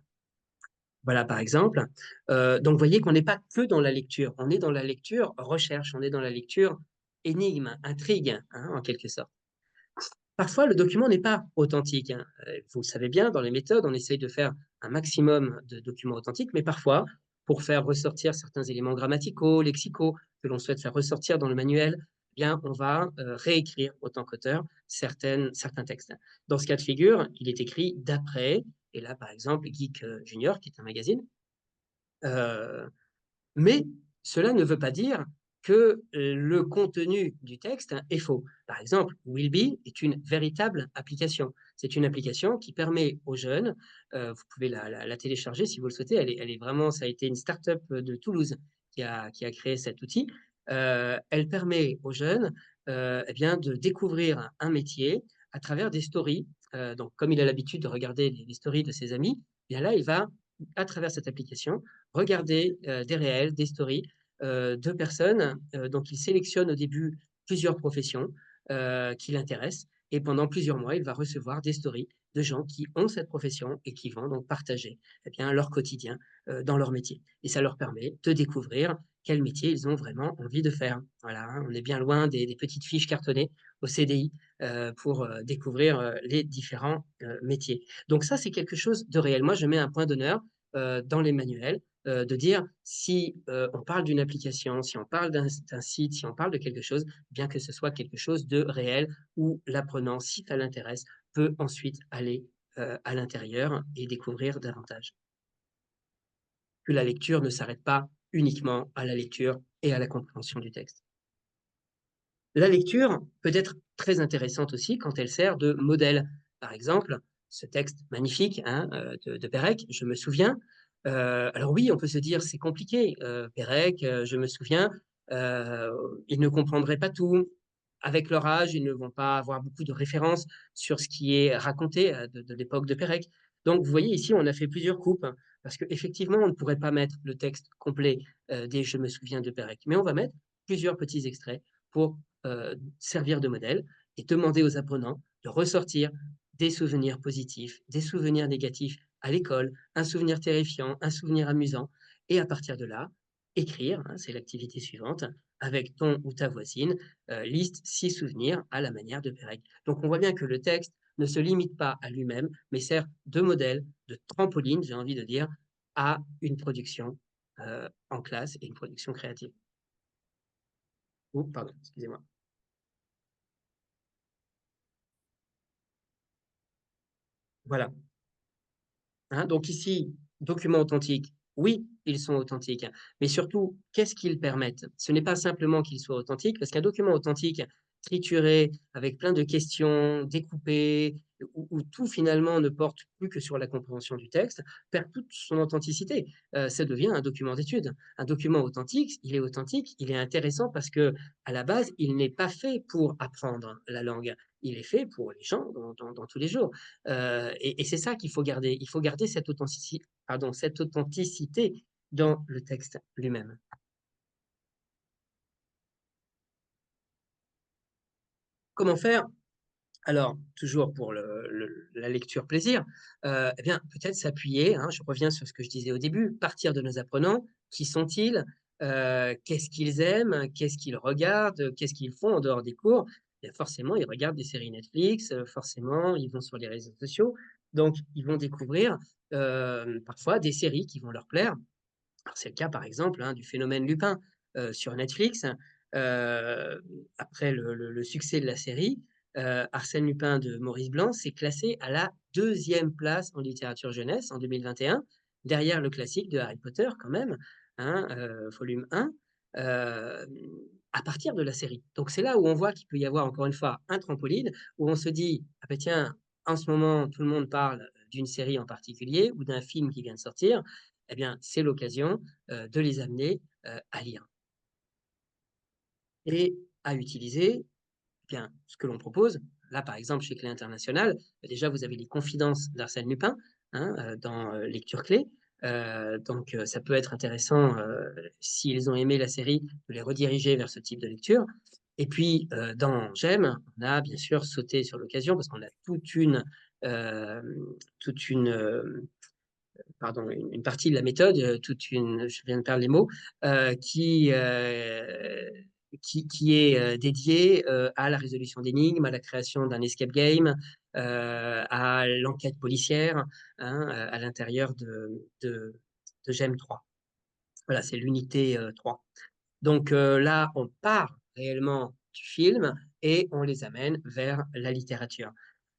Voilà, par exemple. Donc, vous voyez qu'on n'est pas que dans la lecture, on est dans la lecture recherche, on est dans la lecture énigme, intrigue, hein, en quelque sorte. Parfois, le document n'est pas authentique, hein. Vous le savez bien, dans les méthodes, on essaye de faire un maximum de documents authentiques, mais parfois, pour faire ressortir certains éléments grammaticaux, lexicaux, que l'on souhaite faire ressortir dans le manuel, eh bien, on va réécrire autant qu'auteur certains textes. Dans ce cas de figure, il est écrit d'après, et là, par exemple, Geek Junior, qui est un magazine, mais cela ne veut pas dire que le contenu du texte est faux. Par exemple, Will Be est une véritable application. C'est une application qui permet aux jeunes, vous pouvez la télécharger si vous le souhaitez, elle est vraiment, ça a été une start-up de Toulouse qui a créé cet outil. Elle permet aux jeunes eh bien, de découvrir un métier à travers des stories. Donc, comme il a l'habitude de regarder les stories de ses amis, eh bien là, il va, à travers cette application, regarder des réels, des stories de personnes. Donc, il sélectionne au début plusieurs professions qui l'intéressent et pendant plusieurs mois, il va recevoir des stories de gens qui ont cette profession et qui vont donc partager eh bien, leur quotidien dans leur métier. Et ça leur permet de découvrir quel métier ils ont vraiment envie de faire. Voilà, hein, on est bien loin des petites fiches cartonnées au CDI pour découvrir les différents métiers. Donc ça, c'est quelque chose de réel. Moi, je mets un point d'honneur dans les manuels de dire si on parle d'une application, si on parle d'un site, si on parle de quelque chose, bien que ce soit quelque chose de réel où l'apprenant, si ça l'intéresse, peut ensuite aller à l'intérieur et découvrir davantage. Que la lecture ne s'arrête pas uniquement à la lecture et à la compréhension du texte. La lecture peut être très intéressante aussi quand elle sert de modèle. Par exemple, ce texte magnifique hein, de Pérec, je me souviens. Alors oui, on peut se dire c'est compliqué. Pérec, je me souviens, ils ne comprendraient pas tout. Avec leur âge, ils ne vont pas avoir beaucoup de références sur ce qui est raconté de l'époque de Pérec. Donc, vous voyez, ici, on a fait plusieurs coupes, hein, parce qu'effectivement, on ne pourrait pas mettre le texte complet des Je me souviens de Pérec, mais on va mettre plusieurs petits extraits pour servir de modèle et demander aux apprenants de ressortir des souvenirs positifs, des souvenirs négatifs à l'école, un souvenir terrifiant, un souvenir amusant, et à partir de là, écrire, hein, c'est l'activité suivante, avec ton ou ta voisine, liste 6 souvenirs à la manière de Pérec. Donc on voit bien que le texte ne se limite pas à lui-même, mais sert de modèle, de trampoline, j'ai envie de dire, à une production en classe et une production créative. Oh, pardon, excusez-moi. Voilà. Hein, donc ici, documents authentiques, oui, ils sont authentiques, mais surtout, qu'est-ce qu'ils permettent? Ce n'est pas simplement qu'ils soient authentiques, parce qu'un document authentique, trituré, avec plein de questions, découpé, où tout finalement ne porte plus que sur la compréhension du texte, perd toute son authenticité. Ça devient un document d'étude. Un document authentique, il est intéressant parce que à la base, il n'est pas fait pour apprendre la langue. Il est fait pour les gens dans tous les jours. Et c'est ça qu'il faut garder. Il faut garder cette authenticité dans le texte lui-même. Comment faire? Alors, toujours pour la lecture plaisir, eh bien, peut-être s'appuyer, hein, je reviens sur ce que je disais au début, partir de nos apprenants. Qui sont-ils? Qu'est-ce qu'ils aiment? Qu'est-ce qu'ils regardent? Qu'est-ce qu'ils font en dehors des cours? Et forcément, ils regardent des séries Netflix, forcément, ils vont sur les réseaux sociaux. Donc, ils vont découvrir parfois des séries qui vont leur plaire. Alors, c'est le cas, par exemple, hein, du Phénomène Lupin sur Netflix. Après le succès de la série, Arsène Lupin de Maurice Blanc s'est classé à la 2e place en littérature jeunesse en 2021, derrière le classique de Harry Potter quand même, hein, volume 1, à partir de la série. Donc c'est là où on voit qu'il peut y avoir encore une fois un trampoline, où on se dit, ah ben tiens, en ce moment tout le monde parle d'une série en particulier ou d'un film qui vient de sortir, eh bien, c'est l'occasion de les amener à lire et à utiliser bien ce que l'on propose. Là, par exemple, chez Clé International, déjà, vous avez les confidences d'Arsène Lupin hein, dans Lecture Clé. Donc, ça peut être intéressant, s'ils ont aimé la série, de les rediriger vers ce type de lecture. Et puis, dans J'aime, on a bien sûr sauté sur l'occasion parce qu'on a euh, toute une pardon, une partie de la méthode, je viens de perdre les mots, euh, qui, euh, qui est dédiée à la résolution d'énigmes, à la création d'un escape game, à l'enquête policière hein, à l'intérieur de GEM 3. Voilà, c'est l'unité 3. Donc là, on part réellement du film et on les amène vers la littérature.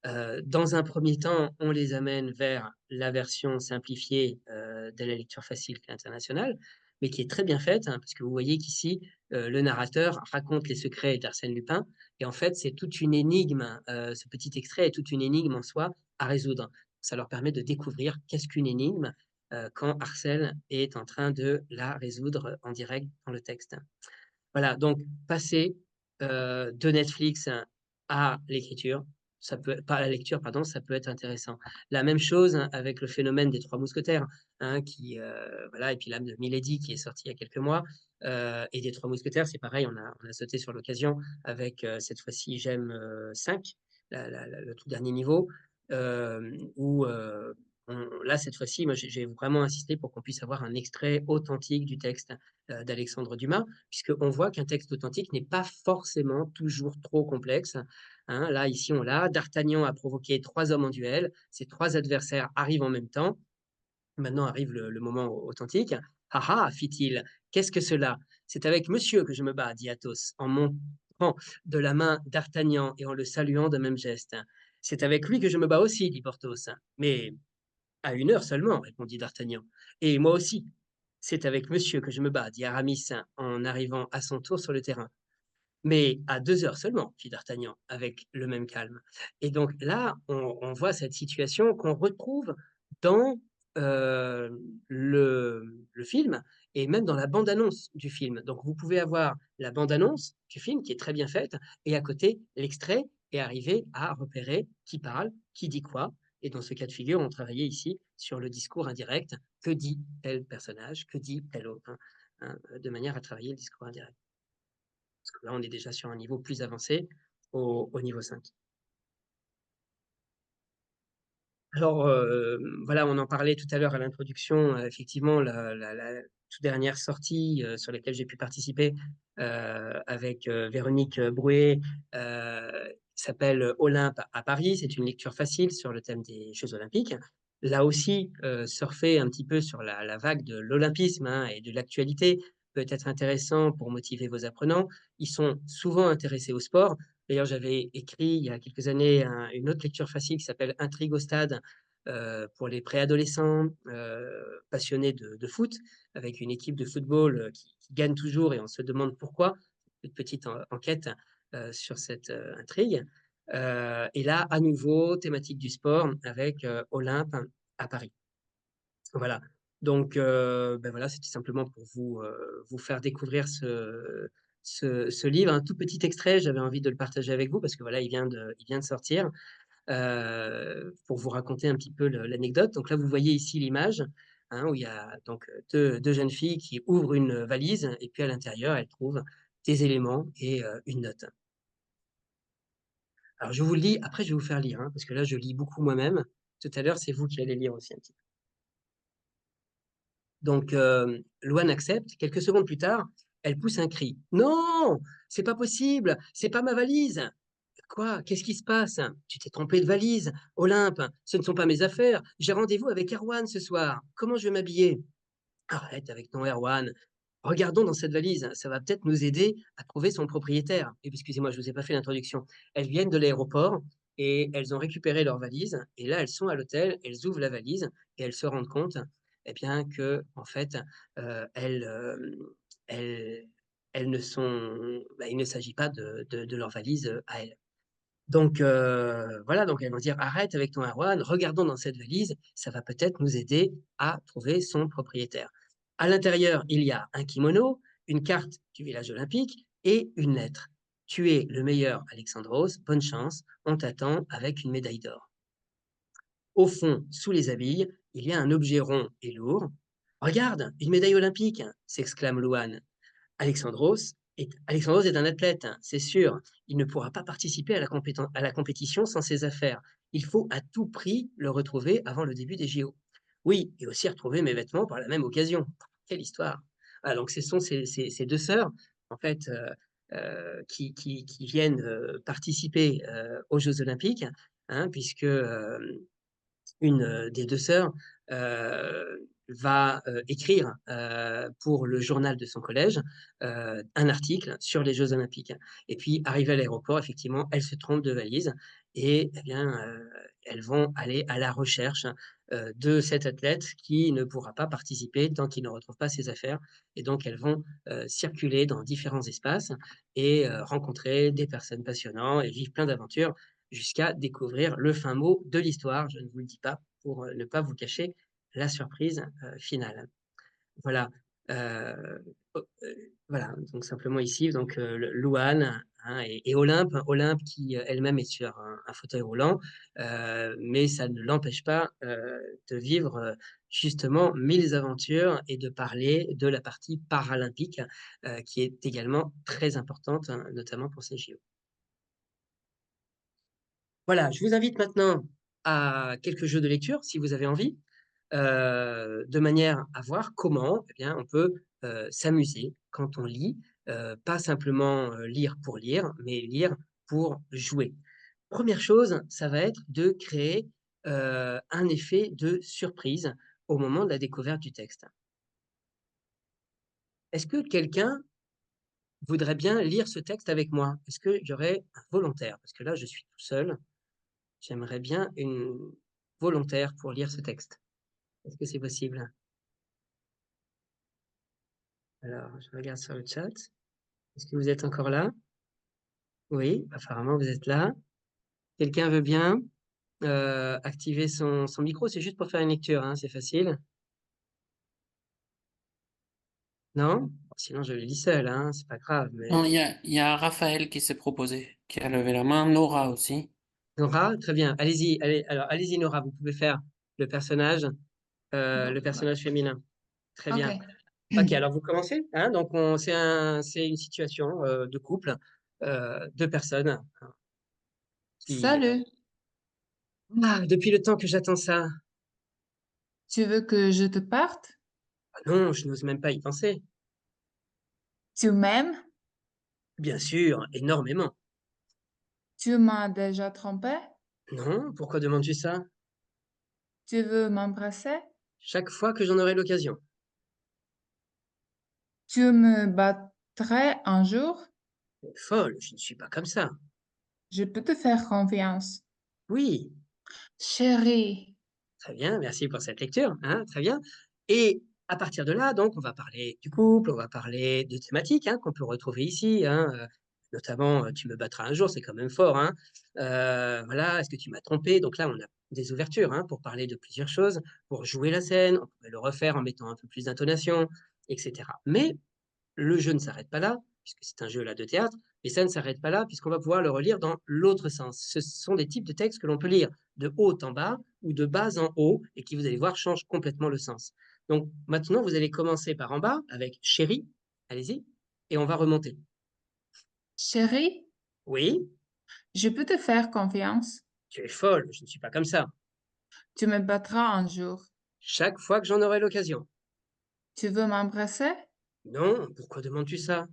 Dans un premier temps, on les amène vers la version simplifiée de la lecture facile internationale, mais qui est très bien faite, hein, parce que vous voyez qu'ici, le narrateur raconte les secrets d'Arsène Lupin, et en fait, c'est toute une énigme, ce petit extrait est toute une énigme en soi à résoudre. Ça leur permet de découvrir qu'est-ce qu'une énigme quand Arsène est en train de la résoudre en direct dans le texte. Voilà, donc passer de Netflix à l'écriture, ça peut, pas à la lecture, pardon, ça peut être intéressant. La même chose hein, avec le phénomène des Trois Mousquetaires, hein, voilà, et puis l'âme de Milady qui est sortie il y a quelques mois, et des Trois Mousquetaires, c'est pareil, on a sauté sur l'occasion avec cette fois-ci J'aime 5, le tout dernier niveau, où là, cette fois-ci, moi, j'ai vraiment insisté pour qu'on puisse avoir un extrait authentique du texte d'Alexandre Dumas, puisqu'on voit qu'un texte authentique n'est pas forcément toujours trop complexe. Hein. Là, ici, on l'a. D'Artagnan a provoqué 3 hommes en duel. Ces 3 adversaires arrivent en même temps. Maintenant arrive le moment authentique. Ah ah, fit-il, qu'est-ce que cela? C'est avec monsieur que je me bats, dit Athos, en montrant de la main d'Artagnan et en le saluant d'un même geste. C'est avec lui que je me bats aussi, dit Porthos. Mais à 1 heure seulement, répondit d'Artagnan. Et moi aussi. C'est avec monsieur que je me bats, dit Aramis en arrivant à son tour sur le terrain. Mais à 2 heures seulement, fit d'Artagnan, avec le même calme. Et donc là, on voit cette situation qu'on retrouve dans euh, le film et même dans la bande-annonce du film. Donc vous pouvez avoir la bande-annonce du film qui est très bien faite et à côté l'extrait et arriver à repérer qui parle, qui dit quoi. Et dans ce cas de figure, on travaillait ici sur le discours indirect. Que dit tel personnage? Que dit tel autre? Hein, de manière à travailler le discours indirect. Parce que là, on est déjà sur un niveau plus avancé au niveau 5. Alors, voilà, on en parlait tout à l'heure à l'introduction. Effectivement, la toute dernière sortie sur laquelle j'ai pu participer avec Véronique Brouet s'appelle Olympe à Paris. C'est une lecture facile sur le thème des Jeux Olympiques. Là aussi, surfer un petit peu sur la vague de l'olympisme hein, et de l'actualité peut être intéressant pour motiver vos apprenants. Ils sont souvent intéressés au sport. D'ailleurs, j'avais écrit il y a quelques années une autre lecture facile qui s'appelle Intrigue au stade pour les préadolescents passionnés de foot, avec une équipe de football qui gagne toujours et on se demande pourquoi. Une petite enquête sur cette intrigue. Et là, à nouveau, thématique du sport avec Olympe à Paris. Voilà. Donc, ben voilà, c'était simplement pour vous faire découvrir ce livre. Un tout petit extrait, j'avais envie de le partager avec vous parce que voilà, il vient de sortir pour vous raconter un petit peu l'anecdote. Donc là, vous voyez ici l'image hein, où il y a donc deux jeunes filles qui ouvrent une valise et puis à l'intérieur, elles trouvent des éléments et une note. Alors, je vous le lis, après, je vais vous faire lire, hein, parce que là, je lis beaucoup moi-même. Tout à l'heure, c'est vous qui allez lire aussi un petit peu. Donc, Louane accepte. Quelques secondes plus tard, elle pousse un cri. Non, c'est pas possible, c'est pas ma valise. Quoi? Qu'est-ce qui se passe? Tu t'es trompé de valise. Olympe, ce ne sont pas mes affaires. J'ai rendez-vous avec Erwan ce soir. Comment je vais m'habiller? Arrête avec ton Erwan. Regardons dans cette valise. Ça va peut-être nous aider à trouver son propriétaire. Et excusez-moi, je ne vous ai pas fait l'introduction. Elles viennent de l'aéroport et elles ont récupéré leur valise. Et là, elles sont à l'hôtel, elles ouvrent la valise et elles se rendent compte, eh bien, que, en fait, elles, elles, elles ne sont, bah, il ne s'agit pas de leur valise à elles. Donc voilà, donc elles vont dire arrête avec ton Erwan, regardons dans cette valise, ça va peut-être nous aider à trouver son propriétaire. À l'intérieur, il y a un kimono, une carte du village olympique et une lettre. Tu es le meilleur, Alexandros, bonne chance, on t'attend avec une médaille d'or. Au fond, sous les habits, il y a un objet rond et lourd. Regarde, une médaille olympique, s'exclame Louane. Alexandros est un athlète, hein, c'est sûr. Il ne pourra pas participer à la compétition sans ses affaires. Il faut à tout prix le retrouver avant le début des JO. Oui, et aussi retrouver mes vêtements par la même occasion. Quelle histoire. Voilà, donc ce sont ces deux sœurs, en fait, qui viennent participer aux Jeux Olympiques, hein, puisque une des deux sœurs va écrire pour le journal de son collège un article sur les Jeux Olympiques. Et puis, arrivée à l'aéroport, effectivement, elles se trompent de valise et eh bien, elles vont aller à la recherche de cet athlète qui ne pourra pas participer tant qu'il ne retrouve pas ses affaires. Et donc, elles vont circuler dans différents espaces et rencontrer des personnes passionnantes et vivre plein d'aventures jusqu'à découvrir le fin mot de l'histoire. Je ne vous le dis pas pour ne pas vous cacher la surprise finale. Voilà. Euh, voilà, donc simplement ici, donc Louane hein, et Olympe, Olympe qui elle-même est sur un fauteuil roulant, mais ça ne l'empêche pas de vivre justement mille aventures et de parler de la partie paralympique qui est également très importante, hein, notamment pour ces JO. Voilà, je vous invite maintenant à quelques jeux de lecture, si vous avez envie, de manière à voir comment eh bien, on peut s'amuser quand on lit, pas simplement lire pour lire, mais lire pour jouer. Première chose, ça va être de créer un effet de surprise au moment de la découverte du texte. Est-ce que quelqu'un voudrait bien lire ce texte avec moi? Est-ce qu'il y aurait un volontaire? Parce que là, je suis tout seul. J'aimerais bien une volontaire pour lire ce texte. Est-ce que c'est possible? Alors, je regarde sur le chat. Est-ce que vous êtes encore là? Oui, apparemment vous êtes là. Quelqu'un veut bien activer son micro? C'est juste pour faire une lecture, hein, c'est facile. Non? Sinon, je le lis seul, hein, c'est pas grave. Mais... Non, il y a Raphaël qui s'est proposé, qui a levé la main, Nora aussi. Nora, très bien. Allez-y, alors allez-y Nora, vous pouvez faire le personnage féminin. Très bien. Ok. Ok, alors vous commencez, hein, donc c'est une situation de couple, deux personnes qui Salut, Ah, depuis le temps que j'attends ça. Tu veux que je te parte? Ah non, je n'ose même pas y penser. Tu m'aimes? Bien sûr, énormément. Tu m'as déjà trompé? Non, pourquoi demandes-tu ça? Tu veux m'embrasser? Chaque fois que j'en aurai l'occasion. Tu me battrais un jour? Folle, je ne suis pas comme ça. Je peux te faire confiance. Oui, Chérie, très bien, merci pour cette lecture, hein, très bien. Et à partir de là, donc, on va parler du couple, on va parler de thématiques qu'on peut retrouver ici, notamment tu me battras un jour, c'est quand même fort. Voilà, est-ce que tu m'as trompé? Donc là, on a des ouvertures pour parler de plusieurs choses, pour jouer la scène, on pourrait le refaire en mettant un peu plus d'intonation, etc. Mais le jeu ne s'arrête pas là, puisque c'est un jeu là de théâtre, mais ça ne s'arrête pas là, puisqu'on va pouvoir le relire dans l'autre sens. Ce sont des types de textes que l'on peut lire de haut en bas ou de bas en haut, et qui, vous allez voir, changent complètement le sens. Donc maintenant, vous allez commencer par en bas avec chérie, allez-y, et on va remonter. chérie, Oui, je peux te faire confiance. tu es folle, je ne suis pas comme ça. Tu me battras un jour. Chaque fois que j'en aurai l'occasion. Tu veux m'embrasser? Non, pourquoi demandes-tu ça?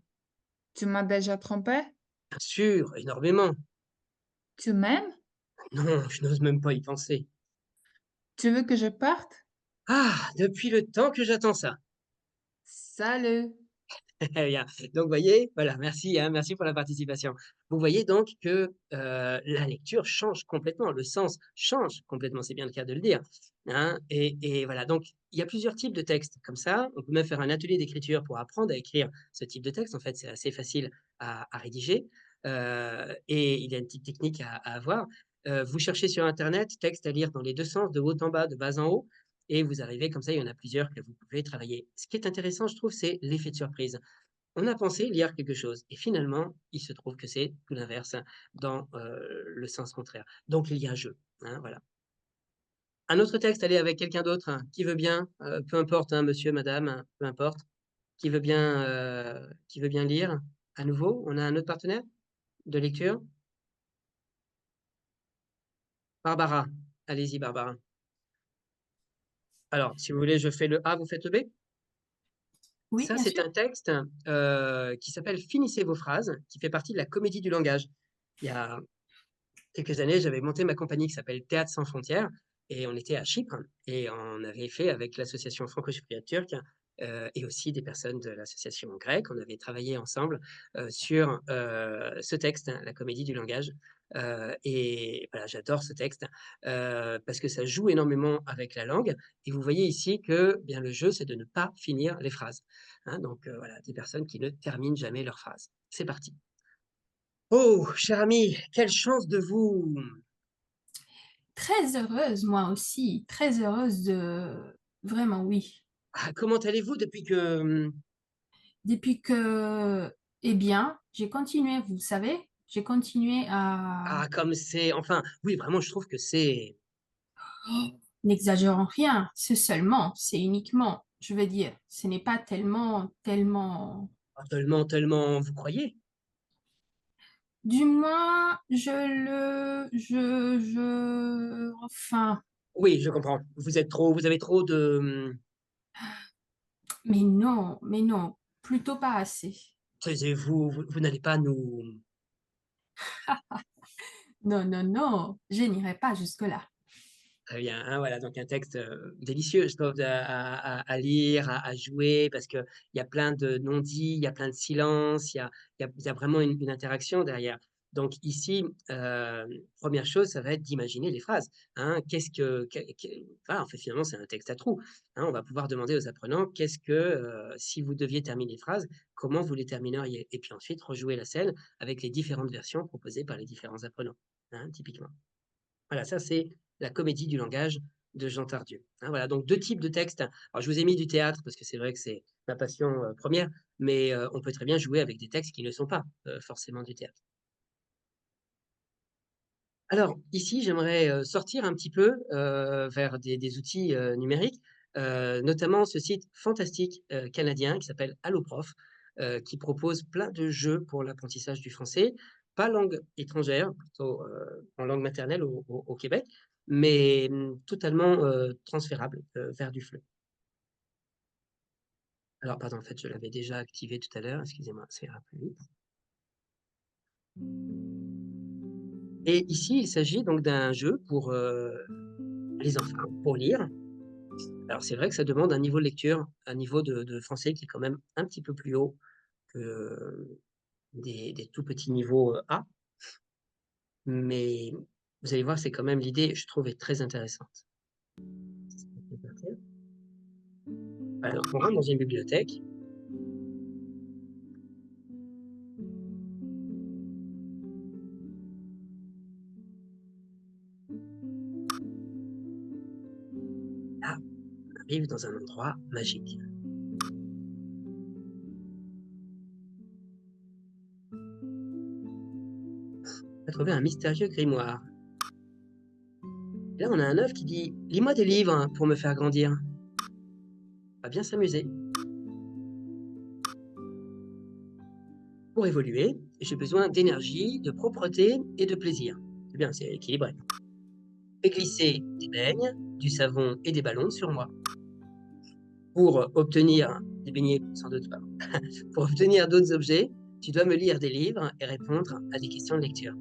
Tu m'as déjà trompé? Bien sûr, énormément. Tu m'aimes? Non, je n'ose même pas y penser. Tu veux que je parte? Ah, depuis le temps que j'attends ça. Salut! Très bien. Donc, vous voyez, voilà, merci, merci pour la participation. Vous voyez donc que la lecture change complètement, le sens change complètement, c'est bien le cas de le dire. Et voilà, donc il y a plusieurs types de textes comme ça. On peut même faire un atelier d'écriture pour apprendre à écrire ce type de texte. En fait, c'est assez facile à rédiger et il y a une petite technique à avoir. Vous cherchez sur Internet, texte à lire dans les deux sens, de haut en bas, de bas en haut. Et vous arrivez comme ça, il y en a plusieurs que vous pouvez travailler. Ce qui est intéressant, je trouve, c'est l'effet de surprise. On a pensé lire quelque chose et finalement, il se trouve que c'est tout l'inverse dans le sens contraire. Donc, il y a jeu. Voilà. Un autre texte, allez, avec quelqu'un d'autre qui veut bien, peu importe, monsieur, madame, peu importe, qui veut bien lire. À nouveau, on a un autre partenaire de lecture. Barbara. Allez-y, Barbara. Alors, si vous voulez, je fais le A, vous faites le B. Oui, Ça, bien c'est sûr. un texte qui s'appelle Finissez vos phrases, qui fait partie de la comédie du langage. Il y a quelques années, j'avais monté ma compagnie qui s'appelle Théâtre sans frontières et on était à Chypre et on avait fait avec l'association franco-chypriote turque et aussi des personnes de l'association grecque. On avait travaillé ensemble sur ce texte, la comédie du langage. Et voilà, j'adore ce texte parce que ça joue énormément avec la langue. Et vous voyez ici que bien le jeu, c'est de ne pas finir les phrases. Donc voilà, des personnes qui ne terminent jamais leurs phrases. C'est parti. Oh, cher ami, quelle chance de vous! Très heureuse, moi aussi. Très heureuse de... Vraiment, oui. Ah, comment allez-vous depuis que... Depuis que... Eh bien, j'ai continué, vous savez, j'ai continué à... Ah, comme c'est... Enfin, oui, vraiment, je trouve que c'est... Oh, n'exagérons rien, c'est seulement, c'est uniquement, je veux dire, ce n'est pas tellement, tellement... Ah, tellement, tellement... Vous croyez? Du moins, enfin, Oui, je comprends. Vous êtes trop... Vous avez trop de... mais non, plutôt pas assez. Taisez-vous, vous n'allez pas nous... Non, non, non, je n'irai pas jusque-là. Très bien, voilà, donc un texte délicieux, je trouve, à lire, à jouer, parce qu'il y a plein de non-dits, il y a plein de silences, il y a vraiment une interaction derrière. Donc ici, première chose, ça va être d'imaginer les phrases. Qu'est-ce voilà, en fait, finalement, c'est un texte à trous. On va pouvoir demander aux apprenants, si vous deviez terminer les phrases, comment vous les termineriez? Et puis ensuite, rejouer la scène avec les différentes versions proposées par les différents apprenants, typiquement. Voilà, ça c'est la comédie du langage de Jean Tardieu. Voilà, donc deux types de textes. Alors je vous ai mis du théâtre parce que c'est vrai que c'est ma passion première, mais on peut très bien jouer avec des textes qui ne sont pas forcément du théâtre. Alors ici, j'aimerais sortir un petit peu vers des outils numériques, notamment ce site fantastique canadien qui s'appelle Alloprof, qui propose plein de jeux pour l'apprentissage du français, pas langue étrangère, plutôt en langue maternelle au Québec. mais totalement transférable vers du FLE. Alors, pardon, en fait, je l'avais déjà activé tout à l'heure, excusez-moi, ça ira plus vite. Et ici, il s'agit donc d'un jeu pour les enfants, pour lire. Alors, c'est vrai que ça demande un niveau de lecture, un niveau de français qui est quand même un petit peu plus haut que des tout petits niveaux A. Mais vous allez voir, c'est quand même l'idée, je trouve, est très intéressante. Alors, on rentre dans une bibliothèque. Là, on arrive dans un endroit magique. On a trouvé un mystérieux grimoire. Et là, on a un œuf qui dit « Lis-moi des livres hein, pour me faire grandir ». On va bien s'amuser. Pour évoluer, j'ai besoin d'énergie, de propreté et de plaisir. C'est bien, c'est équilibré. Fais glisser des beignes, du savon et des ballons sur moi. Pour obtenir des beignets, sans doute pas. Pour obtenir d'autres objets, tu dois me lire des livres et répondre à des questions de lecture.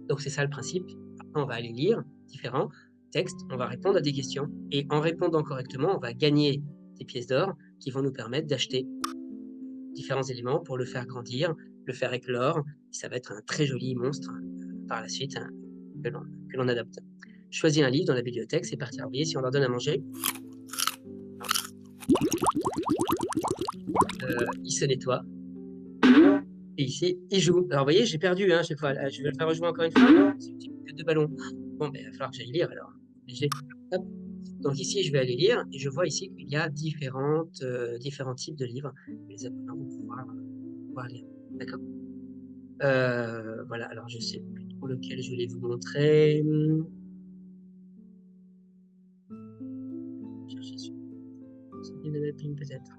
Donc c'est ça le principe. Après, on va aller lire différents textes, on va répondre à des questions. Et en répondant correctement, on va gagner des pièces d'or qui vont nous permettre d'acheter différents éléments pour le faire grandir, le faire éclore. Et ça va être un très joli monstre par la suite que l'on adopte. Je choisis un livre dans la bibliothèque, c'est parti. Alors, vous voyez, si on leur donne à manger, il se nettoie. Et ici, il joue. Alors, vous voyez, j'ai perdu chaque fois. Là, je vais le faire rejouer encore une fois. Non, c'est que 2 ballons. Bon, ben, il va falloir que j'aille lire alors. Obligé. Hop. Donc ici, je vais aller lire et je vois ici qu'il y a différents types de livres que les apprenants vont pouvoir lire. D'accord. Voilà, alors je ne sais plus trop lequel je voulais vous montrer. Chercher sur peut-être.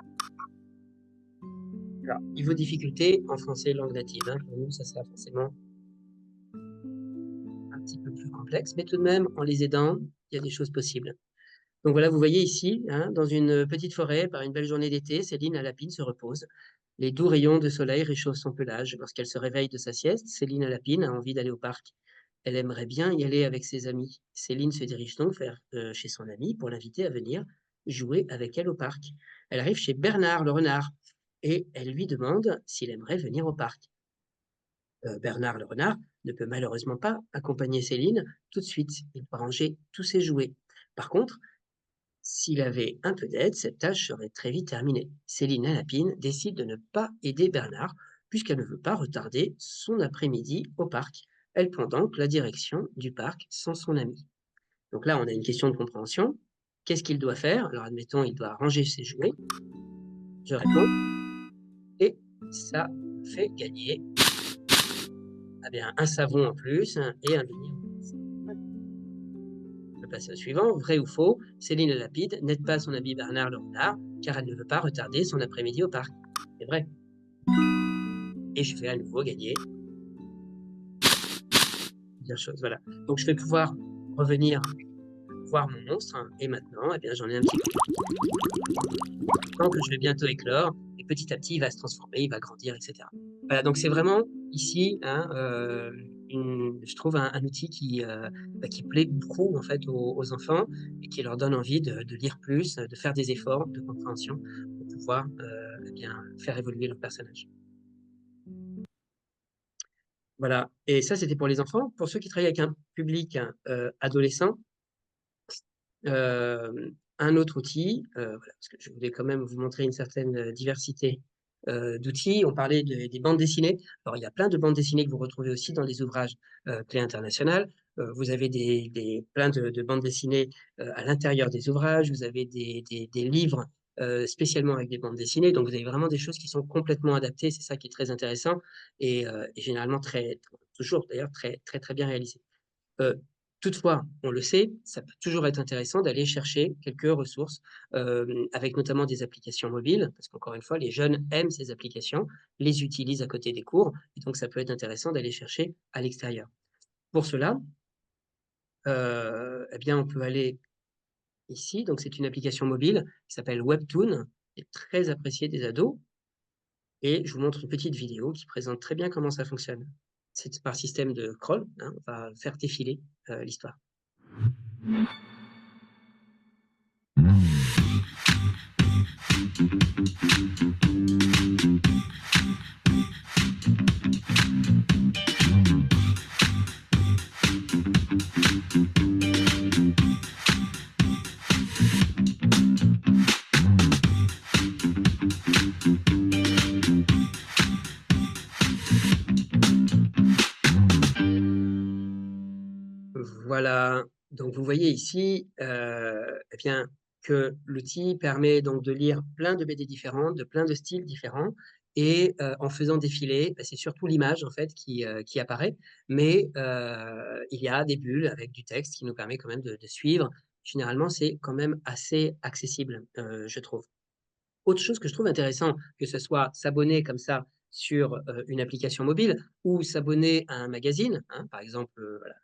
Alors, niveau difficulté en français langue native. Pour nous, ça sera forcément un petit peu plus complexe, mais tout de même, en les aidant, il y a des choses possibles. Donc voilà, vous voyez ici, dans une petite forêt, par une belle journée d'été, Céline la lapine se repose. Les doux rayons de soleil réchauffent son pelage. Lorsqu'elle se réveille de sa sieste, Céline la lapine a envie d'aller au parc. Elle aimerait bien y aller avec ses amis. Céline se dirige donc chez son ami pour l'inviter à venir jouer avec elle au parc. Elle arrive chez Bernard le renard et elle lui demande s'il aimerait venir au parc. Bernard le renard ne peut malheureusement pas accompagner Céline tout de suite. Il doit ranger tous ses jouets. Par contre, s'il avait un peu d'aide, cette tâche serait très vite terminée. Céline la lapine décide de ne pas aider Bernard puisqu'elle ne veut pas retarder son après-midi au parc. Elle prend donc la direction du parc sans son ami. Donc là, on a une question de compréhension. Qu'est-ce qu'il doit faire? Alors admettons, il doit ranger ses jouets. Je réponds. Et ça fait gagner un savon en plus et un beignet en plus. On peut passer au suivant. Vrai ou faux? Céline la lapide n'aide pas son ami Bernard le renard car elle ne veut pas retarder son après-midi au parc. C'est vrai. Et je fais à nouveau gagner plusieurs choses. Voilà. Donc je vais pouvoir revenir voir mon monstre et maintenant, j'en ai un petit peu que je vais bientôt éclore et petit à petit, il va se transformer, il va grandir, etc. Voilà, donc c'est vraiment ici, je trouve un outil qui plaît beaucoup en fait aux enfants et qui leur donne envie de lire plus, de faire des efforts de compréhension pour pouvoir faire évoluer leur personnage. Voilà, et ça c'était pour les enfants. Pour ceux qui travaillent avec un public adolescent, un autre outil, voilà, parce que je voulais quand même vous montrer une certaine diversité d'outils. On parlait des bandes dessinées. Alors, il y a plein de bandes dessinées que vous retrouvez aussi dans les ouvrages Clé internationale. Vous avez plein de bandes dessinées à l'intérieur des ouvrages. Vous avez des livres spécialement avec des bandes dessinées. Donc, vous avez vraiment des choses qui sont complètement adaptées. C'est ça qui est très intéressant et généralement toujours d'ailleurs très, très, très bien réalisé. Toutefois, on le sait, ça peut toujours être intéressant d'aller chercher quelques ressources, avec notamment des applications mobiles, parce qu'encore une fois, les jeunes aiment ces applications, les utilisent à côté des cours, et donc ça peut être intéressant d'aller chercher à l'extérieur. Pour cela, eh bien, on peut aller ici. Donc, c'est une application mobile qui s'appelle Webtoon, qui est très appréciée des ados. Et je vous montre une petite vidéo qui présente très bien comment ça fonctionne. C'est par système de crawl, hein, on va faire défiler l'histoire. Voilà, donc vous voyez ici eh bien, que l'outil permet donc de lire plein de BD différentes, de plein de styles différents, et en faisant défiler, c'est surtout l'image en fait qui apparaît, mais il y a des bulles avec du texte qui nous permet quand même de suivre. Généralement, c'est quand même assez accessible, je trouve. Autre chose que je trouve intéressant, que ce soit s'abonner comme ça sur une application mobile ou s'abonner à un magazine, hein, par exemple, voilà,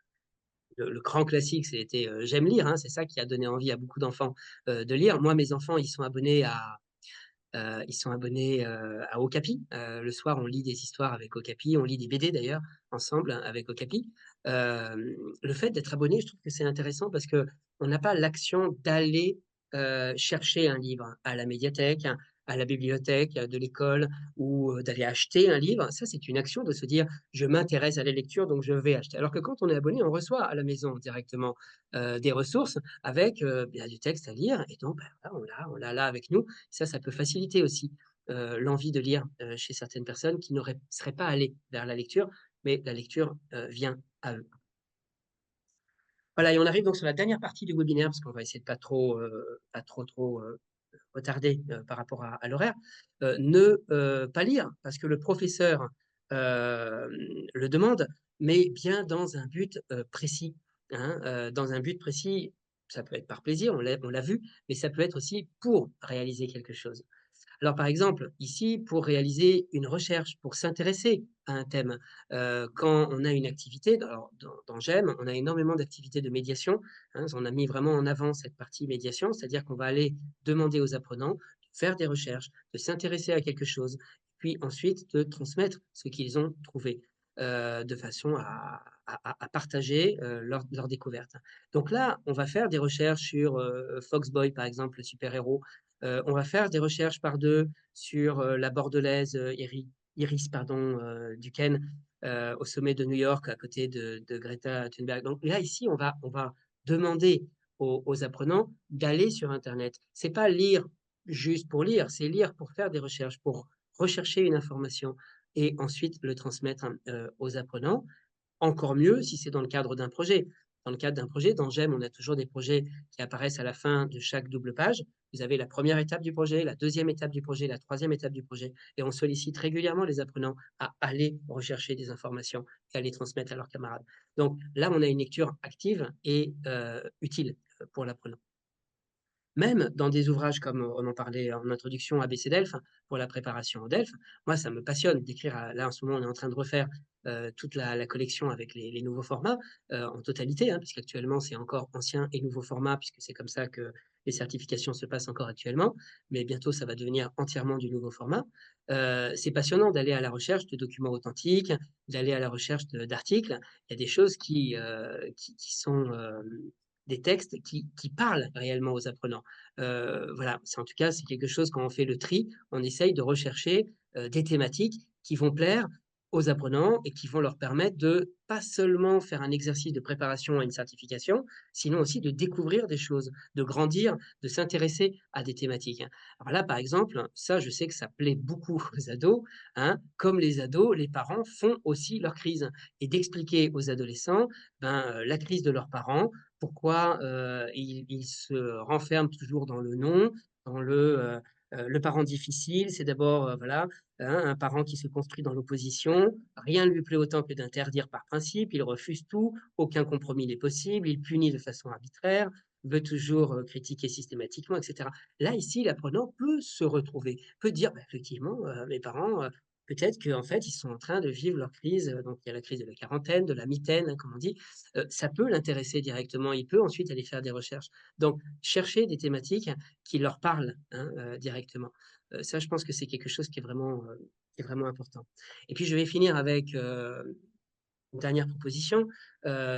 le grand classique, c'était J'aime lire, hein, c'est ça qui a donné envie à beaucoup d'enfants de lire. Moi, mes enfants, ils sont abonnés à Okapi. Le soir, on lit des histoires avec Okapi, on lit des BD d'ailleurs ensemble hein, avec Okapi. Le fait d'être abonné, je trouve que c'est intéressant parce que on n'a pas l'action d'aller chercher un livre à la médiathèque, à la bibliothèque de l'école ou d'aller acheter un livre. Ça, c'est une action de se dire je m'intéresse à la lecture, donc je vais acheter. Alors que quand on est abonné, on reçoit à la maison directement des ressources avec bien, du texte à lire et donc ben, voilà, on l'a là avec nous. Ça peut faciliter aussi l'envie de lire chez certaines personnes qui ne seraient pas allées vers la lecture, mais la lecture vient à eux. Voilà, et on arrive donc sur la dernière partie du webinaire, parce qu'on va essayer de pas trop retarder par rapport à l'horaire. Ne pas lire, parce que le professeur le demande, mais bien dans un but précis. Hein, dans un but précis, ça peut être par plaisir, on l'a vu, mais ça peut être aussi pour réaliser quelque chose. Alors, par exemple, ici, pour réaliser une recherche, pour s'intéresser à un thème, quand on a une activité, alors dans GEM, on a énormément d'activités de médiation. Hein, on a mis vraiment en avant cette partie médiation, c'est-à-dire qu'on va aller demander aux apprenants de faire des recherches, de s'intéresser à quelque chose, puis ensuite de transmettre ce qu'ils ont trouvé. De façon à partager leur découverte. Donc là, on va faire des recherches sur Foxboy, par exemple, le super-héros, on va faire des recherches par deux sur la bordelaise Iris pardon, Duquesne au sommet de New York à côté de Greta Thunberg. Donc là, ici, on va demander aux apprenants d'aller sur Internet. C'est pas lire juste pour lire, c'est lire pour faire des recherches, pour rechercher une information et ensuite le transmettre aux apprenants. Encore mieux si c'est dans le cadre d'un projet. Dans le cadre d'un projet, dans GEM, on a toujours des projets qui apparaissent à la fin de chaque double page. Vous avez la première étape du projet, la deuxième étape du projet, la troisième étape du projet, et on sollicite régulièrement les apprenants à aller rechercher des informations et à les transmettre à leurs camarades. Donc là, on a une lecture active et utile pour l'apprenant. Même dans des ouvrages comme on en parlait en introduction ABC Delphes, pour la préparation au Delphes, moi ça me passionne d'écrire. Là en ce moment on est en train de refaire toute la collection avec les nouveaux formats en totalité, hein, puisqu'actuellement c'est encore ancien et nouveau format, puisque c'est comme ça que les certifications se passent encore actuellement, mais bientôt ça va devenir entièrement du nouveau format. C'est passionnant d'aller à la recherche de documents authentiques, d'aller à la recherche d'articles. Il y a des choses qui sont des textes qui parlent réellement aux apprenants. Voilà, en tout cas, c'est quelque chose, quand on fait le tri, on essaye de rechercher des thématiques qui vont plaire aux apprenants et qui vont leur permettre de pas seulement faire un exercice de préparation à une certification, sinon aussi de découvrir des choses, de grandir, de s'intéresser à des thématiques. Alors là, par exemple, ça, je sais que ça plaît beaucoup aux ados. Hein, comme les ados, les parents font aussi leur crise et d'expliquer aux adolescents la crise de leurs parents, pourquoi ils se renferment toujours dans le non, dans le parent difficile, c'est d'abord voilà, hein, un parent qui se construit dans l'opposition, rien ne lui plaît autant que d'interdire par principe, il refuse tout, aucun compromis n'est possible, il punit de façon arbitraire, veut toujours critiquer systématiquement, etc. Là, ici, l'apprenant peut se retrouver, peut dire, effectivement, mes parents, peut-être qu'en fait, ils sont en train de vivre leur crise, donc il y a la crise de la quarantaine, de la mitaine, hein, comme on dit. Ça peut l'intéresser directement, il peut ensuite aller faire des recherches. Donc chercher des thématiques qui leur parlent, hein, directement. Ça, je pense que c'est quelque chose qui est vraiment important. Et puis je vais finir avec, une dernière proposition,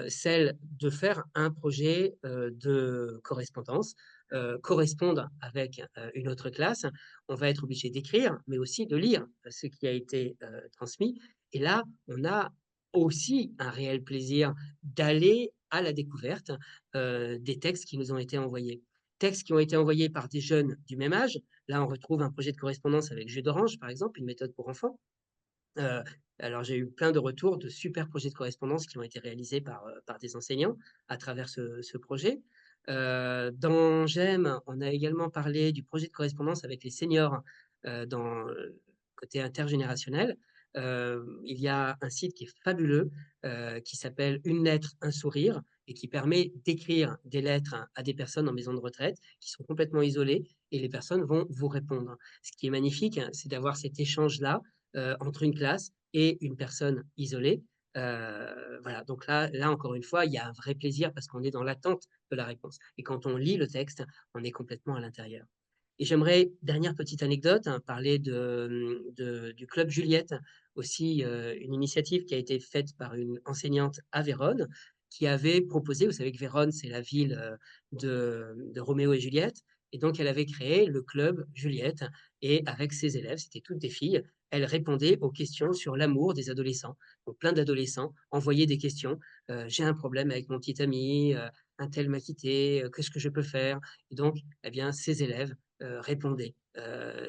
celle de faire un projet, de correspondance, correspondre avec, une autre classe. On va être obligé d'écrire, mais aussi de lire ce qui a été, transmis et là, on a aussi un réel plaisir d'aller à la découverte, des textes qui nous ont été envoyés. Textes qui ont été envoyés par des jeunes du même âge. Là, on retrouve un projet de correspondance avec Jus d'orange, par exemple, une méthode pour enfants. Heu, alors j'ai eu plein de retours de super projets de correspondance qui ont été réalisés par des enseignants à travers ce projet. Dans GEM, on a également parlé du projet de correspondance avec les seniors, dans le côté intergénérationnel. Il y a un site qui est fabuleux, qui s'appelle Une lettre, un sourire et qui permet d'écrire des lettres à des personnes en maison de retraite qui sont complètement isolées et les personnes vont vous répondre. Ce qui est magnifique, c'est d'avoir cet échange-là, entre une classe et une personne isolée. Voilà, donc là encore une fois, il y a un vrai plaisir parce qu'on est dans l'attente de la réponse. Et quand on lit le texte, on est complètement à l'intérieur. Et j'aimerais, dernière petite anecdote, hein, parler du Club Juliette, aussi une initiative qui a été faite par une enseignante à Vérone, qui avait proposé, vous savez que Vérone, c'est la ville de Roméo et Juliette, et donc elle avait créé le Club Juliette, et avec ses élèves, c'était toutes des filles, elle répondait aux questions sur l'amour des adolescents. Donc plein d'adolescents envoyaient des questions. J'ai un problème avec mon petit ami, un tel m'a quitté, qu'est-ce que je peux faire? Et donc, eh bien, ces élèves répondaient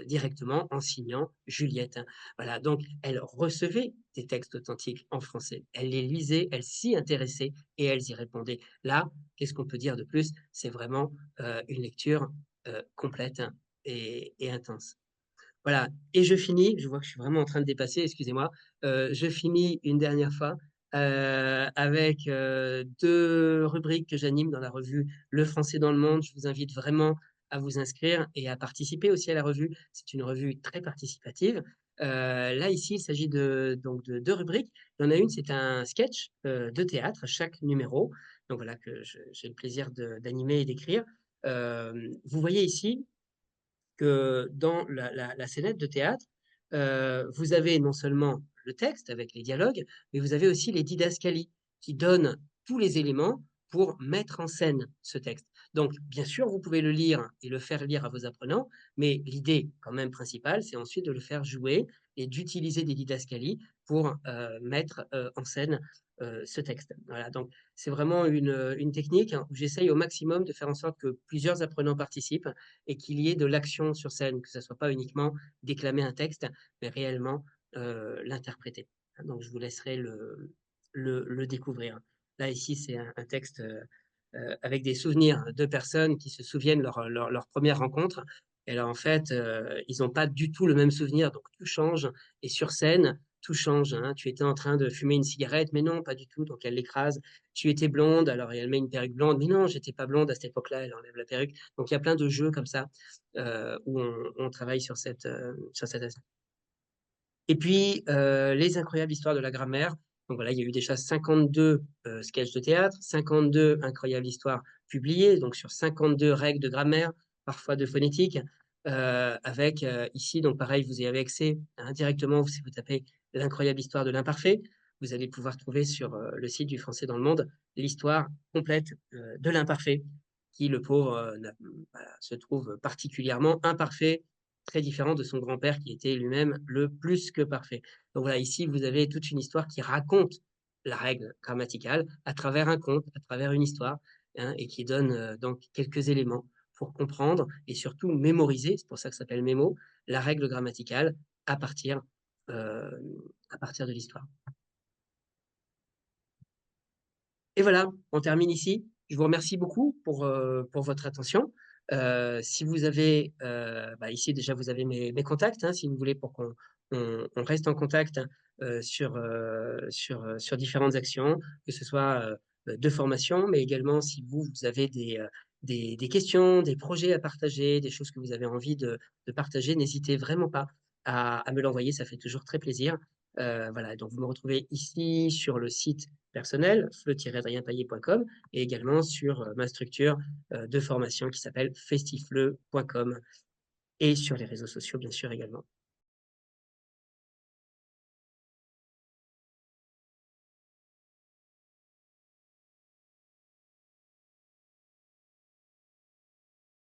directement en signant Juliette. Voilà, donc elle recevait des textes authentiques en français. Elle les lisait, elle s'y intéressait et elles y répondaient. Là, qu'est-ce qu'on peut dire de plus? C'est vraiment une lecture complète et intense. Voilà, et je finis, je vois que je suis vraiment en train de dépasser, excusez-moi. Je finis une dernière fois avec 2 rubriques que j'anime dans la revue Le Français dans le monde. Je vous invite vraiment à vous inscrire et à participer aussi à la revue. C'est une revue très participative. Là, ici, il s'agit donc de 2 rubriques. Il y en a une, c'est un sketch de théâtre, chaque numéro. Donc voilà, que j'ai le plaisir d'animer et d'écrire. Vous voyez ici que dans la scénette de théâtre, vous avez non seulement le texte avec les dialogues, mais vous avez aussi les didascalies qui donnent tous les éléments pour mettre en scène ce texte. Donc, bien sûr, vous pouvez le lire et le faire lire à vos apprenants, mais l'idée quand même principale, c'est ensuite de le faire jouer et d'utiliser des didascalies pour mettre en scène ce texte. Voilà, donc c'est vraiment une technique où j'essaye au maximum de faire en sorte que plusieurs apprenants participent et qu'il y ait de l'action sur scène, que ça soit pas uniquement déclamer un texte, mais réellement l'interpréter. Donc je vous laisserai le découvrir. Là, ici, c'est un texte avec des souvenirs de personnes qui se souviennent leur première rencontre. Et là, en fait, ils n'ont pas du tout le même souvenir, donc tout change. Et sur scène, tout change. Hein. Tu étais en train de fumer une cigarette, mais non, pas du tout. Donc elle l'écrase. Tu étais blonde, alors elle met une perruque blonde, mais non, j'étais pas blonde à cette époque-là. Elle enlève la perruque. Donc il y a plein de jeux comme ça où on travaille sur cet aspect. Et puis les incroyables histoires de la grammaire. Donc voilà, il y a eu déjà 52 sketchs de théâtre, 52 incroyables histoires publiées, donc sur 52 règles de grammaire, parfois de phonétique, avec ici, donc pareil, vous y avez accès directement si vous tapez l'incroyable histoire de l'imparfait. Vous allez pouvoir trouver sur le site du Français dans le monde l'histoire complète de l'imparfait, qui, le pauvre, voilà, se trouve particulièrement imparfait, très différent de son grand-père qui était lui-même le plus que parfait. Donc voilà, ici, vous avez toute une histoire qui raconte la règle grammaticale à travers un conte, à travers une histoire, hein, et qui donne donc quelques éléments pour comprendre et surtout mémoriser, c'est pour ça que ça s'appelle mémo, la règle grammaticale à partir, euh, à partir de l'histoire. Et voilà, on termine ici. Je vous remercie beaucoup pour votre attention. Si vous avez, ici déjà vous avez mes contacts, hein, si vous voulez pour qu'on reste en contact sur différentes actions, que ce soit de formation, mais également si vous avez des questions, des projets à partager, des choses que vous avez envie de partager, n'hésitez vraiment pas à me l'envoyer, ça fait toujours très plaisir. Voilà, donc vous me retrouvez ici sur le site personnel, fleu-adrienpaillet.com et également sur ma structure de formation qui s'appelle festifleu.com et sur les réseaux sociaux, bien sûr, également.